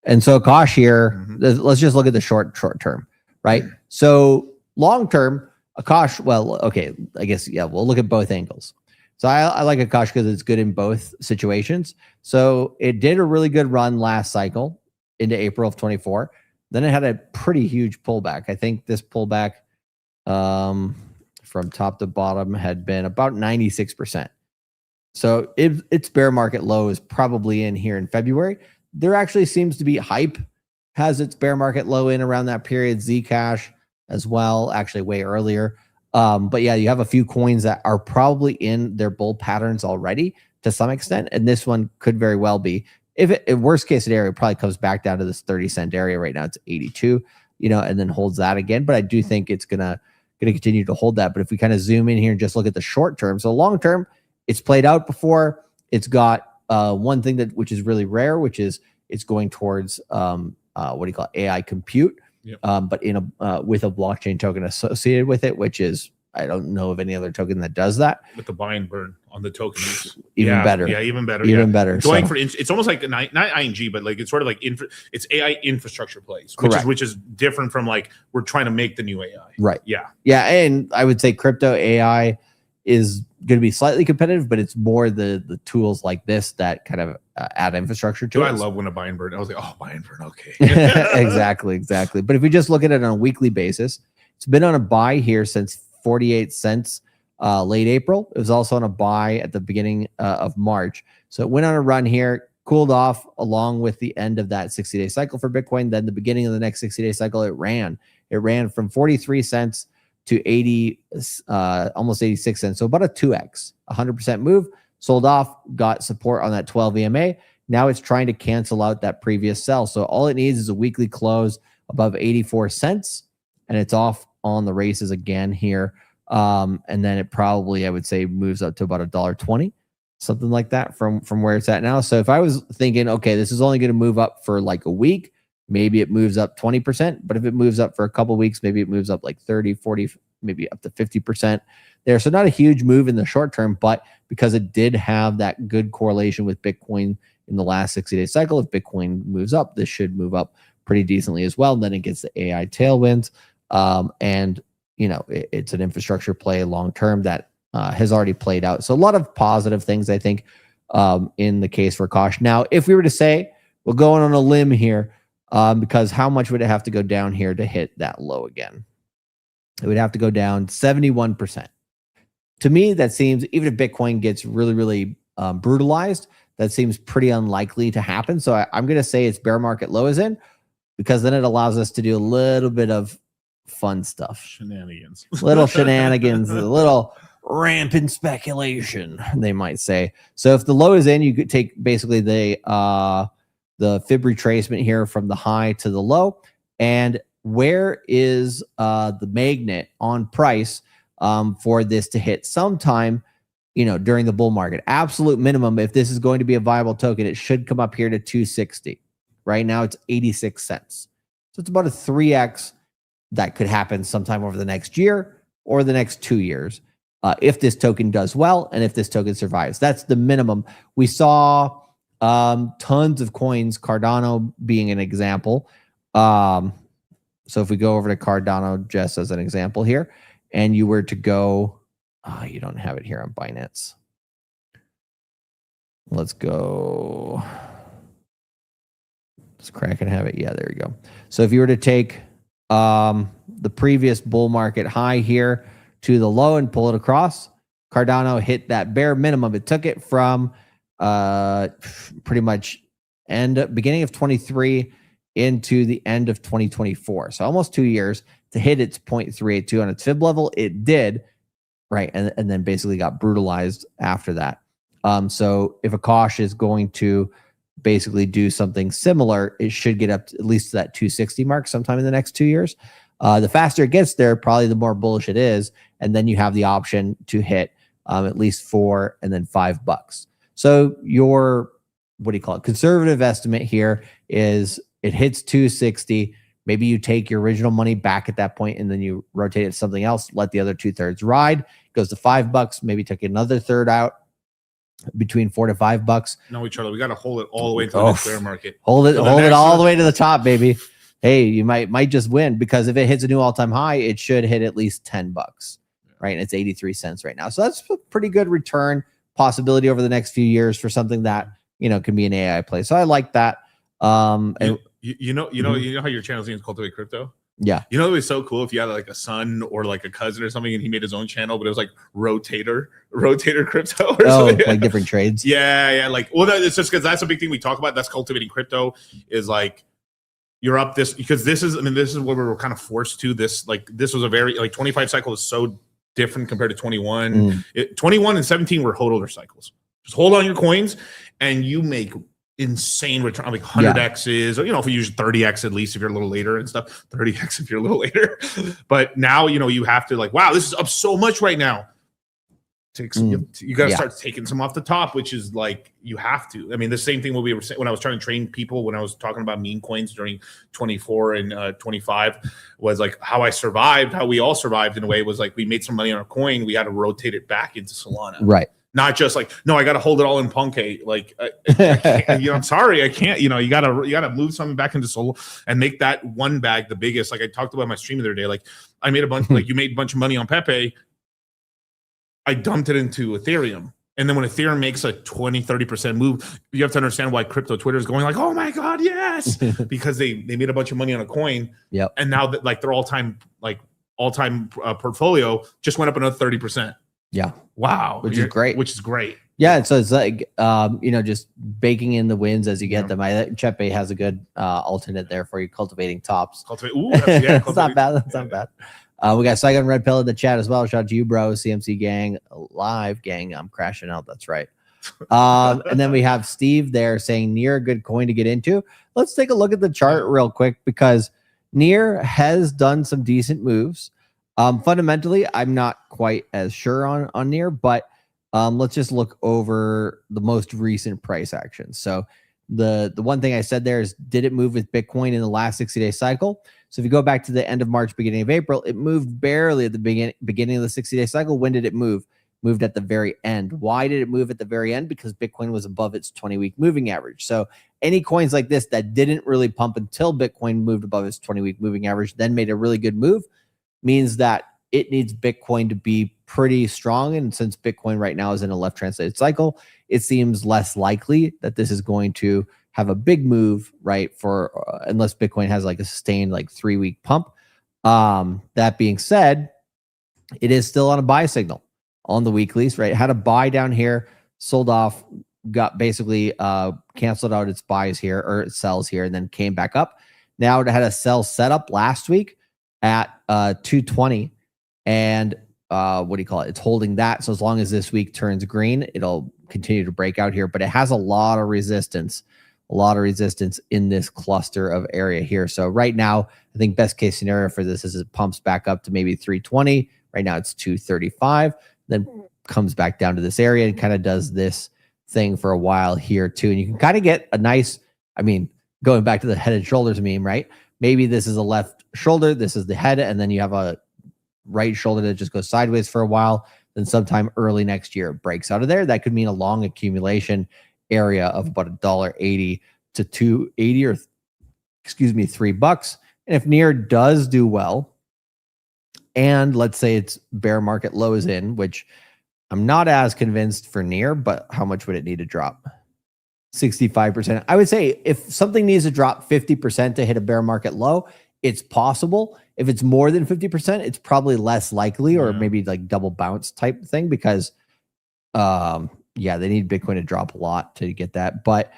And so Akash here, let's just look at the short term, right? So long term, Akash, well, okay, I guess, yeah, we'll look at both angles. So I like Akash because it's good in both situations. So it did a really good run last cycle into April of 24. Then it had a pretty huge pullback. I think this pullback from top to bottom had been about 96%. So its bear market low is probably in here in February. There actually seems to be hype, has its bear market low in around that period. Zcash as well, actually way earlier. But yeah, you have a few coins that are probably in their bull patterns already to some extent, and this one could very well be. If worst case scenario, it probably comes back down to this 30-cent area right now. It's 82, and then holds that again. But I do think it's gonna continue to hold that. But if we kind of zoom in here and just look at the short term, so long term, it's played out before. It's got one thing which is really rare, which is it's going towards AI compute, but in with a blockchain token associated with it, which is, I don't know of any other token that does that. With the buy and burn on the tokens, even better. Yeah, even better. Even better. Going for it's almost like not ING, but like it's sort of like it's AI infrastructure plays, which is different from like we're trying to make the new AI. Right. Yeah. Yeah, and I would say crypto AI is going to be slightly competitive, but it's more the tools like this that kind of add infrastructure to it. I love when a buy and burn. I was like, oh, buy and burn, okay. Exactly. But if we just look at it on a weekly basis, it's been on a buy here since 48 cents late April. It was also on a buy at the beginning of March. So it went on a run here, cooled off along with the end of that 60-day cycle for Bitcoin. Then the beginning of the next 60-day cycle, it ran from 43 cents to 80, almost 86 cents. So about a 2x, 100% move, sold off, got support on that 12 EMA. Now it's trying to cancel out that previous sell. So all it needs is a weekly close above 84 cents, and it's off on the races again here. And then it probably, I would say, moves up to about $1.20, something like that from where it's at now. So if I was thinking, okay, this is only going to move up for like a week, maybe it moves up 20%, but if it moves up for a couple of weeks, maybe it moves up like 30, 40, maybe up to 50% there. So not a huge move in the short term, but because it did have that good correlation with Bitcoin in the last 60-day cycle, if Bitcoin moves up, this should move up pretty decently as well. And then it gets the AI tailwinds. And, it's an infrastructure play long term that has already played out. So a lot of positive things, I think, in the case for Kosh. Now, if we were to say, we're going on a limb here, because how much would it have to go down here to hit that low again? It would have to go down 71%. To me, that seems, even if Bitcoin gets really, really brutalized, that seems pretty unlikely to happen. So I'm going to say it's bear market low is in, because then it allows us to do a little bit of fun stuff. Shenanigans. Little shenanigans, a little rampant speculation, they might say. So if the low is in, you could take basically the fib retracement here from the high to the low. And where is the magnet on price for this to hit sometime, during the bull market? Absolute minimum, if this is going to be a viable token, it should come up here to 260. Right now it's 86 cents. So it's about a 3x that could happen sometime over the next year or the next 2 years if this token does well and if this token survives. That's the minimum. We saw tons of coins, Cardano being an example. So if we go over to Cardano just as an example here, and you were to go, you don't have it here on Binance. Let's go. Does Kraken have it? Yeah, there you go. So if you were to take the previous bull market high here to the low and pull it across, Cardano hit that bare minimum. It took it from pretty much beginning of 23 into the end of 2024. So almost 2 years to hit its 0.382 on its fib level. It did, right? And then basically got brutalized after that. So if Akash is going to basically do something similar, it should get up to at least to that 260 mark sometime in the next 2 years. The faster it gets there, probably the more bullish it is. And then you have the option to hit at least $4 and then $5. So your, conservative estimate here is it hits 260. Maybe you take your original money back at that point and then you rotate it to something else, let the other 2/3 ride. It goes to $5, maybe take another third out between $4 to $5. No, Charlie, we got to hold it all the way to the next bear market. Hold it all the way to the top, baby. Hey, you might just win, because if it hits a new all-time high, it should hit at least $10, right? And it's 83 cents right now. So that's a pretty good return possibility over the next few years for something that, can be an AI play. So I like that. And you know how your channel's name is Cultivate Crypto? Yeah. It was so cool if you had like a son or like a cousin or something and he made his own channel, but it was like rotator crypto or something. Like different trades. Yeah. It's just because that's a big thing we talk about. That's cultivating crypto, is like you're up this, because this is what we were kind of forced to. This was a very 25 cycle is so different compared to 21. 21 and 17 were hodler cycles. Just hold on your coins and you make insane return, like 100x's, or if we use 30x at least if you're a little later and stuff, 30x if you're a little later. But now you have to wow, this is up so much right now. You got to start taking some off the top, which is you have to. I mean, the same thing we were saying when I was trying to train people when I was talking about meme coins during 24 and 25 was how I survived, how we all survived in a way was we made some money on our coin, we had to rotate it back into Solana, right? Not just no, I got to hold it all in Punke. I'm sorry, I can't. You gotta move something back into Sol and make that one bag the biggest. I talked about my stream the other day. I made a bunch. You made a bunch of money on Pepe. I dumped it into Ethereum. And then when Ethereum makes a 20-30% move, you have to understand why crypto Twitter is going oh my God, yes. Because they made a bunch of money on a coin. Yep. And now that their all-time portfolio just went up another 30%. Yeah. Wow. Which is great. Yeah. And so it's just baking in the wins as you get them. Chepe has a good alternate there for you, cultivating tops. It's not bad. That's not bad. We got Saigon Red Pill in the chat as well. Shout out to you, bro. CMC gang, live gang. I'm crashing out. That's right. And then we have Steve there saying Near a good coin to get into. Let's take a look at the chart real quick because Near has done some decent moves. Fundamentally, I'm not quite as sure on Near, but let's just look over the most recent price action. So the one thing I said there is, did it move with Bitcoin in the last 60-day cycle? So if you go back to the end of March, beginning of April, it moved barely at the beginning of the 60-day cycle. When did it move? Moved at the very end. Why did it move at the very end? Because Bitcoin was above its 20-week moving average. So any coins like this that didn't really pump until Bitcoin moved above its 20-week moving average, then made a really good move, means that it needs Bitcoin to be pretty strong. And since Bitcoin right now is in a left translated cycle, it seems less likely that this is going to have a big move, right? For unless Bitcoin has a sustained 3-week pump. That being said, it is still on a buy signal on the weeklies, right? Had a buy down here, sold off, got basically canceled out its buys here or its sells here, and then came back up. Now it had a sell setup last week at 220, and it's holding that. So as long as this week turns green, it'll continue to break out here, but it has a lot of resistance in this cluster of area here. So right now, I think best case scenario for this is it pumps back up to maybe 320. Right now it's 235, then comes back down to this area and kind of does this thing for a while here too. And you can kind of get a nice, going back to the head and shoulders meme, right? Maybe this is a left shoulder, this is the head, and then you have a right shoulder that just goes sideways for a while. Then sometime early next year, it breaks out of there. That could mean a long accumulation area of about $1.80 to $2.80 or $3. And if Near does do well, and let's say its bear market low is in, which I'm not as convinced for Near, but how much would it need to drop? 65%. I would say if something needs to drop 50% to hit a bear market low, it's possible. If it's more than 50%, it's probably less likely, or maybe double bounce type thing, because they need Bitcoin to drop a lot to get that. But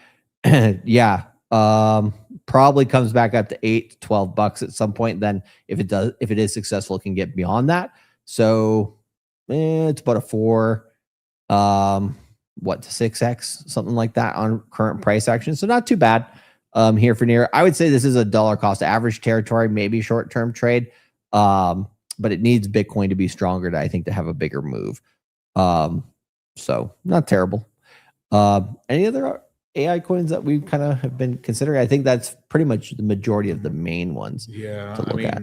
probably comes back up to $8 to $12 at some point. Then if it is successful, it can get beyond that. So it's about a 4 to 6x, something like that on current price action. So not too bad here for Near. I would say this is a dollar cost average territory, maybe short-term trade. But it needs Bitcoin to be stronger to have a bigger move. So not terrible. Any other AI coins that we kind of have been considering? I think that's pretty much the majority of the main ones. Yeah, to look at.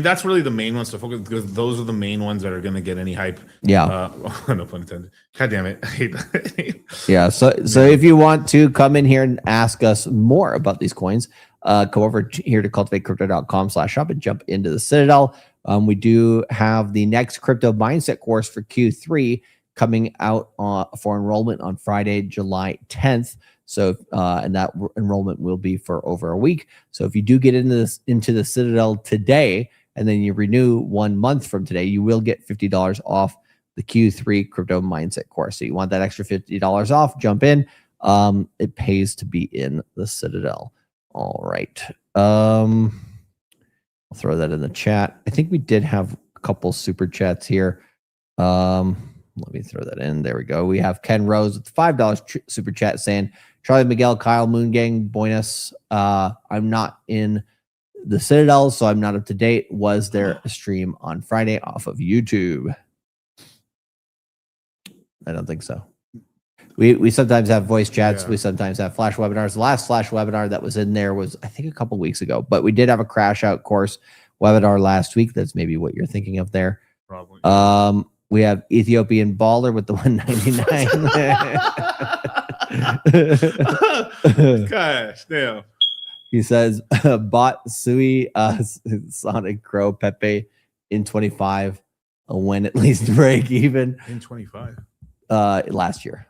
That's really the main ones to focus, because those are the main ones that are going to get any hype. Yeah. No pun intended. God damn it. I hate that. Yeah. So if you want to come in here and ask us more about these coins, go over here to cultivatecrypto.com/shop and jump into the Citadel. We do have the next crypto mindset course for Q3 coming out for enrollment on Friday, July 10th. So, and that enrollment will be for over a week. So if you do get into the Citadel today, and then you renew 1 month from today, you will get $50 off the Q3 crypto mindset course. So you want that extra $50 off, jump in. It pays to be in the Citadel. All right. I'll throw that in the chat. I think we did have a couple super chats here. Let me throw that in. There we go. We have Ken Rose with the $5 super chat saying, Charlie Miguel, Kyle, Moongang, Buenos. I'm not in the Citadel, so I'm not up to date. Was there a stream on Friday off of YouTube? I don't think so. We sometimes have voice chats. Yeah. We sometimes have flash webinars. The last flash webinar that was in there was, I think, a couple weeks ago. But we did have a crash out course webinar last week. That's maybe what you're thinking of there. Probably. We have Ethiopian Baller with the 199. Gosh, damn. He says, bought Sui, Sonic, Crow, Pepe in 25. When at least break even. In 25? Last year.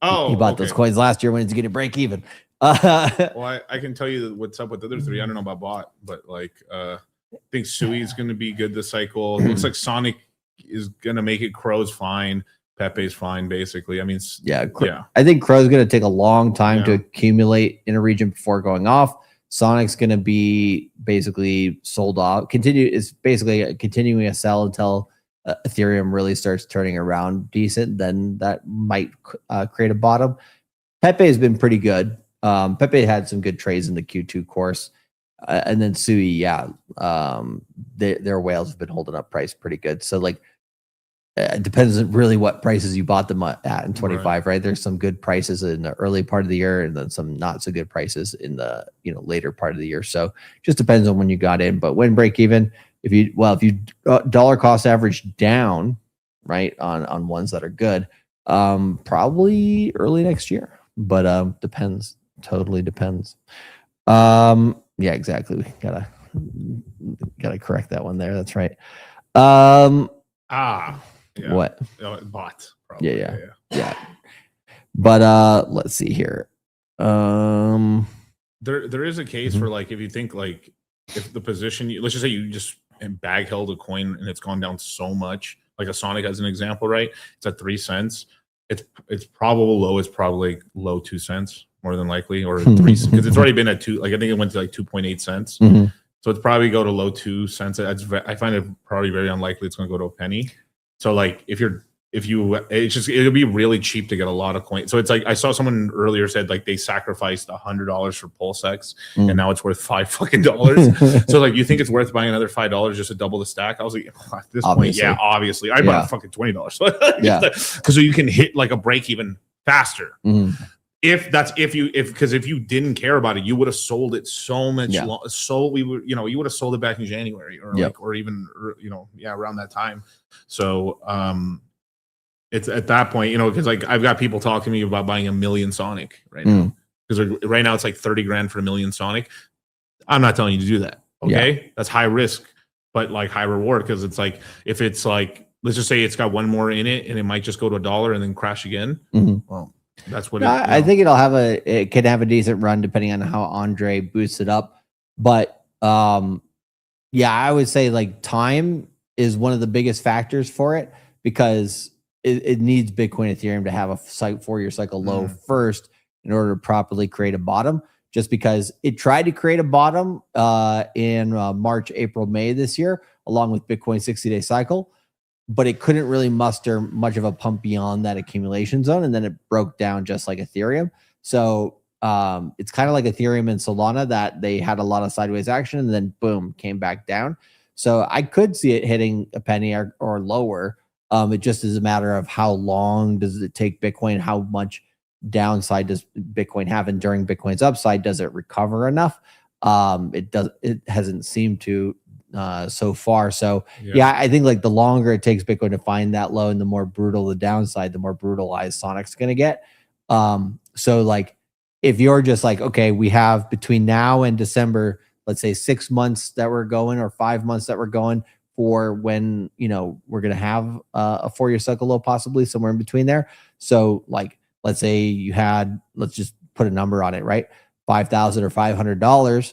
Oh, he bought those coins last year when it's going to break even. Well, I can tell you what's up with the other three. I don't know about bot, but like I think Sui is going to be good this cycle. It looks like Sonic is going to make it. Crow's fine. Pepe's fine, basically. I mean, yeah. I think Crow's going to take a long time to accumulate in a region before going off. Sonic's going to be basically sold off. Is basically continuing a sell until Ethereum really starts turning around decent. Then that might create a bottom. Pepe has been pretty good. Pepe had some good trades in the Q2 course. And then Sui, their whales have been holding up price pretty good. So like, it depends really what prices you bought them at in 25, right? There's some good prices in the early part of the year and then some not so good prices in the later part of the year. So just depends on when you got in. But when break even, if you dollar cost average down, right, on ones that are good, probably early next year. But depends. Totally depends. Yeah, exactly. We gotta correct that one there. That's right. Yeah. What? Bot. Probably. Yeah. But let's see here. There is a case for like if you think like if the position let's just say you just bag held a coin and it's gone down so much, like a Sonic as an example, right? It's at 3 cents. Its probable low is probably low 2 cents more than likely, or 3 because it's already been at 2. Like I think it went to like 2.8 cents. Mm-hmm. So it's probably go to low 2 cents. I find it probably very unlikely it's going to go to a penny. So like it'll be really cheap to get a lot of coins. So it's like I saw someone earlier said like they sacrificed $100 for PulseX and now it's worth $5 So like you think it's worth buying another $5 just to double the stack? I was like, at this point, yeah, obviously. I bought a fucking $20. Yeah. Because you can hit like a break even faster. Mm-hmm. If you didn't care about it, you would have sold it so much. You would have sold it back in January or even around that time. So it's at that point, because like I've got people talking to me about buying 1 million Sonic right now because right now it's like 30 grand for 1 million Sonic. I'm not telling you to do that. Okay, that's high risk, but like high reward because it's like if it's like let's just say it's got one more in it and it might just go to $1 and then crash again. Mm-hmm. Well. That's what I think it could have a decent run depending on how Andre boosts it up. But I would say like time is one of the biggest factors for it because it needs Bitcoin Ethereum to have a 4-year cycle low first in order to properly create a bottom. Just because it tried to create a bottom in March, April, May this year, along with Bitcoin 60-day cycle. But it couldn't really muster much of a pump beyond that accumulation zone. And then it broke down just like Ethereum. So it's kind of like Ethereum and Solana that they had a lot of sideways action and then boom, came back down. So I could see it hitting a penny or lower. It just is a matter of how long does it take Bitcoin? How much downside does Bitcoin have? And during Bitcoin's upside, does it recover enough? It hasn't seemed to so far. So I think like the longer it takes Bitcoin to find that low and the more brutal the downside, the more brutalized Sonic's going to get. So like if you're just like, okay, we have between now and December, let's say 6 months that we're going or 5 months that we're going for when, we're going to have a 4-year cycle low, possibly somewhere in between there. So like, let's say you had, let's just put a number on it, right? $5,000 or $500.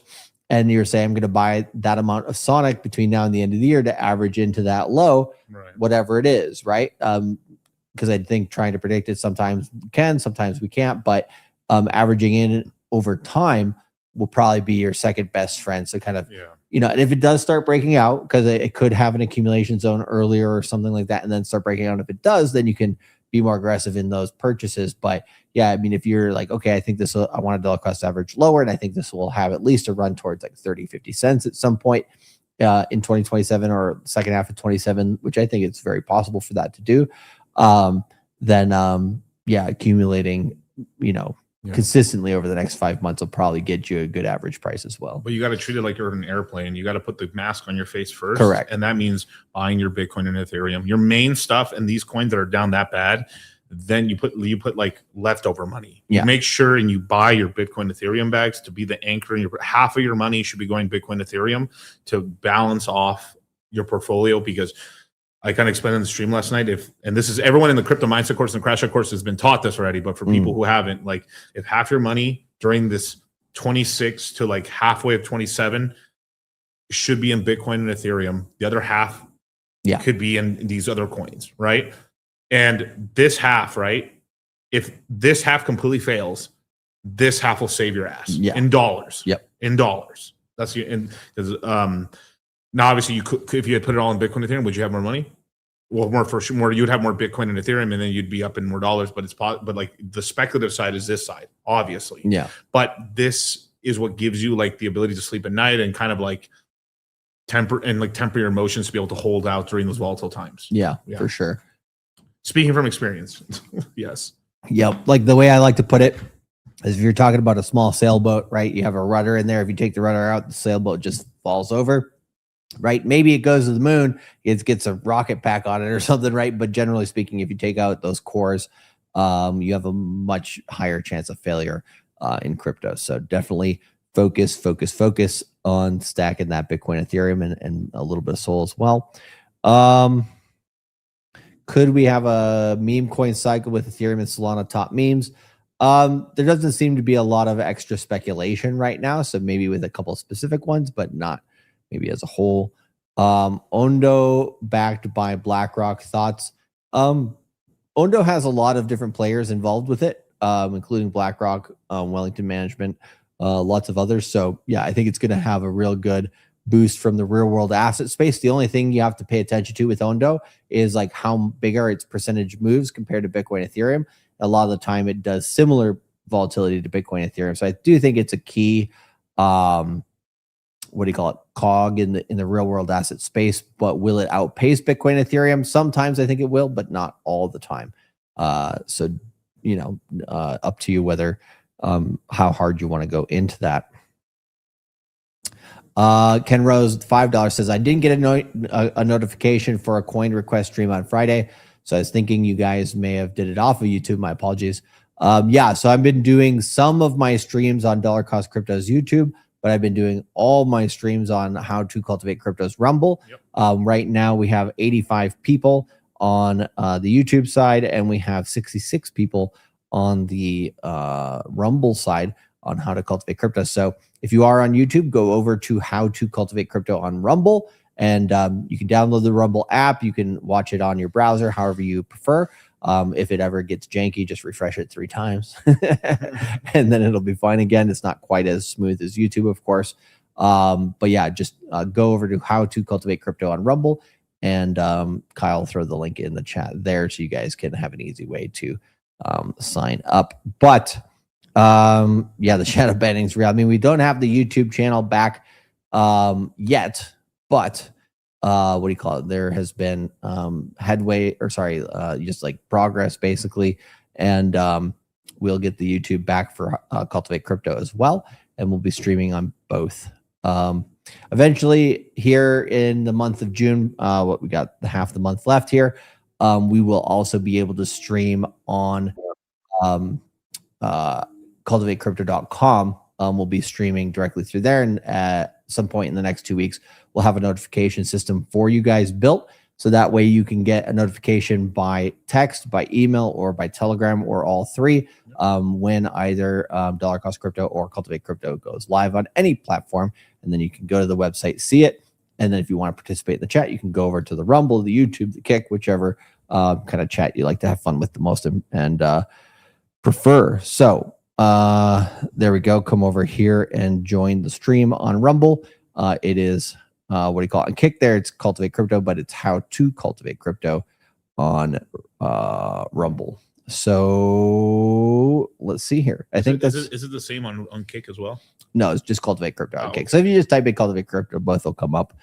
And you're saying, I'm going to buy that amount of Sonic between now and the end of the year to average into that low, whatever it is, right? Because I think trying to predict it sometimes we can, sometimes we can't. But averaging in over time will probably be your second best friend. So kind of and if it does start breaking out, because it could have an accumulation zone earlier or something like that, and then start breaking out. If it does, then you can be more aggressive in those purchases. But yeah, I mean, if you're like, okay, I think this will, I want a dollar cost average lower, and I think this will have at least a run towards like 30, 50 cents at some point in 2027 or second half of 27, which I think it's very possible for that to do. Then accumulating, consistently over the next 5 months will probably get you a good average price as well. But you got to treat it like you're in an airplane. You got to put the mask on your face first. Correct. And that means buying your Bitcoin and Ethereum, your main stuff, and these coins that are down that bad. Then you put like leftover money. Yeah. You make sure and you buy your Bitcoin Ethereum bags to be the anchor. And half of your money should be going Bitcoin Ethereum to balance off your portfolio, because I kind of explained in the stream last night, and this is everyone in the crypto mindset course and crash out course has been taught this already, but for people who haven't, like if half your money during this 26 to like halfway of 27 should be in Bitcoin and Ethereum, the other half could be in these other coins, right? And this half, right? If this half completely fails, this half will save your ass in dollars. Yep. In dollars. That's because now, obviously, you could, if you had put it all in Bitcoin and Ethereum, would you have more money? Well, more. You'd have more Bitcoin and Ethereum, and then you'd be up in more dollars. But like the speculative side is this side, obviously. Yeah. But this is what gives you like the ability to sleep at night and kind of like temper your emotions to be able to hold out during those volatile times. Yeah, for sure. Speaking from experience, yes. Yep. Like the way I like to put it is, if you're talking about a small sailboat, right? You have a rudder in there. If you take the rudder out, the sailboat just falls over. Right, maybe it goes to the moon, it gets a rocket pack on it or something, right? But generally speaking, if you take out those cores, you have a much higher chance of failure in crypto. So definitely focus on stacking that Bitcoin, Ethereum, and a little bit of Sol as well. Could we have a meme coin cycle with Ethereum and Solana top memes? There doesn't seem to be a lot of extra speculation right now, so maybe with a couple of specific ones, but not maybe as a whole. Ondo backed by BlackRock, thoughts. Ondo has a lot of different players involved with it, including BlackRock, Wellington Management, lots of others. So yeah, I think it's going to have a real good boost from the real world asset space. The only thing you have to pay attention to with Ondo is like how big are its percentage moves compared to Bitcoin, Ethereum. A lot of the time it does similar volatility to Bitcoin, Ethereum. So I do think it's a key, cog in the real world asset space. But will it outpace Bitcoin, Ethereum? Sometimes I think it will, but not all the time. So up to you whether how hard you want to go into that. Ken Rose, $5 says, I didn't get a notification for a coin request stream on Friday, so I was thinking you guys may have did it off of YouTube. My apologies. So I've been doing some of my streams on Dollar Cost Crypto's YouTube, but I've been doing all my streams on How to Cultivate Crypto's Rumble. Right now we have 85 people on the YouTube side, and we have 66 people on the Rumble side on How to Cultivate Crypto. So if you are on YouTube, go over to How to Cultivate Crypto on Rumble, and you can download the Rumble app. You can watch it on your browser, however you prefer. If it ever gets janky, just refresh it 3 times and then it'll be fine again. It's not quite as smooth as YouTube, of course. But yeah, just go over to How to Cultivate Crypto on Rumble, and Kyle will throw the link in the chat there so you guys can have an easy way to sign up. But the shadow banning is real. I mean, we don't have the YouTube channel back yet, but there has been just like progress basically, and we'll get the YouTube back for Cultivate Crypto as well, and we'll be streaming on both. Eventually here in the month of June, we got half the month left here, we will also be able to stream on cultivatecrypto.com. We'll be streaming directly through there, and at some point in the next 2 weeks, we'll have a notification system for you guys built, so that way you can get a notification by text, by email, or by Telegram, or all three, when either Dollar Cost Crypto or Cultivate Crypto goes live on any platform. And then you can go to the website, see it, and then if you want to participate in the chat, you can go over to the Rumble, the YouTube, the Kick, whichever kind of chat you like to have fun with the most and prefer. So there we go. Come over here and join the stream on Rumble. it is what do you call it? On Kick there, it's Cultivate Crypto, but it's How to Cultivate Crypto on Rumble. So let's see here. I think is it the same on Kick as well? No, it's just Cultivate Crypto on Kick. Okay. So if you just type in Cultivate Crypto, both will come up.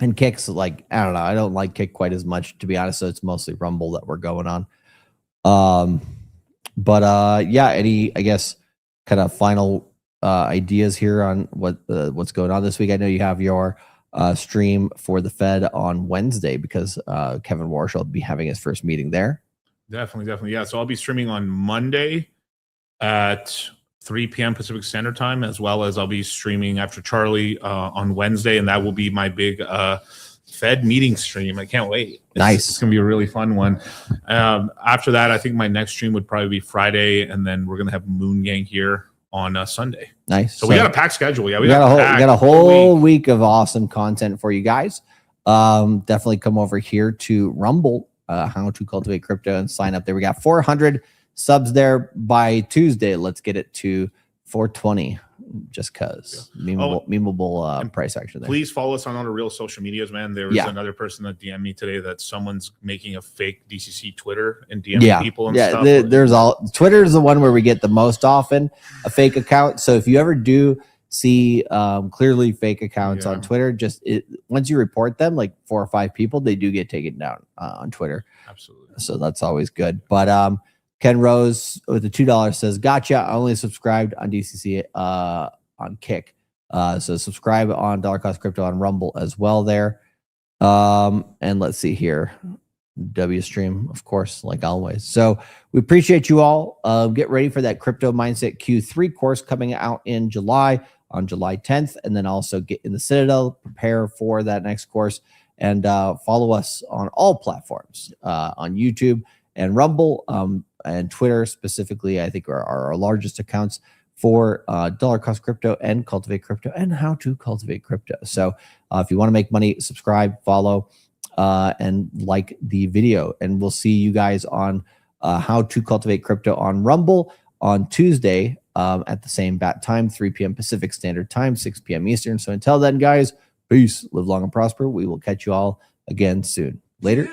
And Kick's like, I don't know. I don't like Kick quite as much, to be honest. So it's mostly Rumble that we're going on. Yeah, any, I guess, kind of final ideas here on what's going on this week? I know you have your stream for the Fed on Wednesday because Kevin Warsh will be having his first meeting there. Definitely. Yeah. So I'll be streaming on Monday at 3 p.m. Pacific Standard Time, as well as I'll be streaming after Charlie on Wednesday, and that will be my big Fed meeting stream. I can't wait. It's going to be a really fun one. After that, I think my next stream would probably be Friday, and then we're going to have Moongang here on Sunday. Nice. So we got a packed schedule. Yeah, we got a whole week of awesome content for you guys. Definitely come over here to Rumble, How to Cultivate Crypto, and sign up there. We got 400 subs there by Tuesday. Let's get it to 420 just because memeable price action there. Please follow us on all the real social medias, man. There was another person that DM'd me today that someone's making a fake DCC Twitter and DMing people and stuff. There's Twitter is the one where we get the most often a fake account. So if you ever do see clearly fake accounts on Twitter, once you report them, like 4 or 5 people, they do get taken down on Twitter. Absolutely. So that's always good. But Ken Rose with the $2 says, gotcha. I only subscribed on DCC on Kick. So subscribe on Dollar Cost Crypto on Rumble as well there. And let's see here. W stream, of course, like always. So we appreciate you all. Get ready for that Crypto Mindset Q3 course coming out in July on July 10th. And then also get in the Citadel, prepare for that next course, and follow us on all platforms on YouTube and Rumble. And Twitter specifically, I think are our largest accounts for Dollar Cost Crypto and Cultivate Crypto and How to Cultivate Crypto. So if you want to make money, subscribe, follow, and like the video. And we'll see you guys on How to Cultivate Crypto on Rumble on Tuesday at the same bat time, 3 p.m. Pacific Standard Time, 6 p.m. Eastern. So until then, guys, peace, live long and prosper. We will catch you all again soon. Later.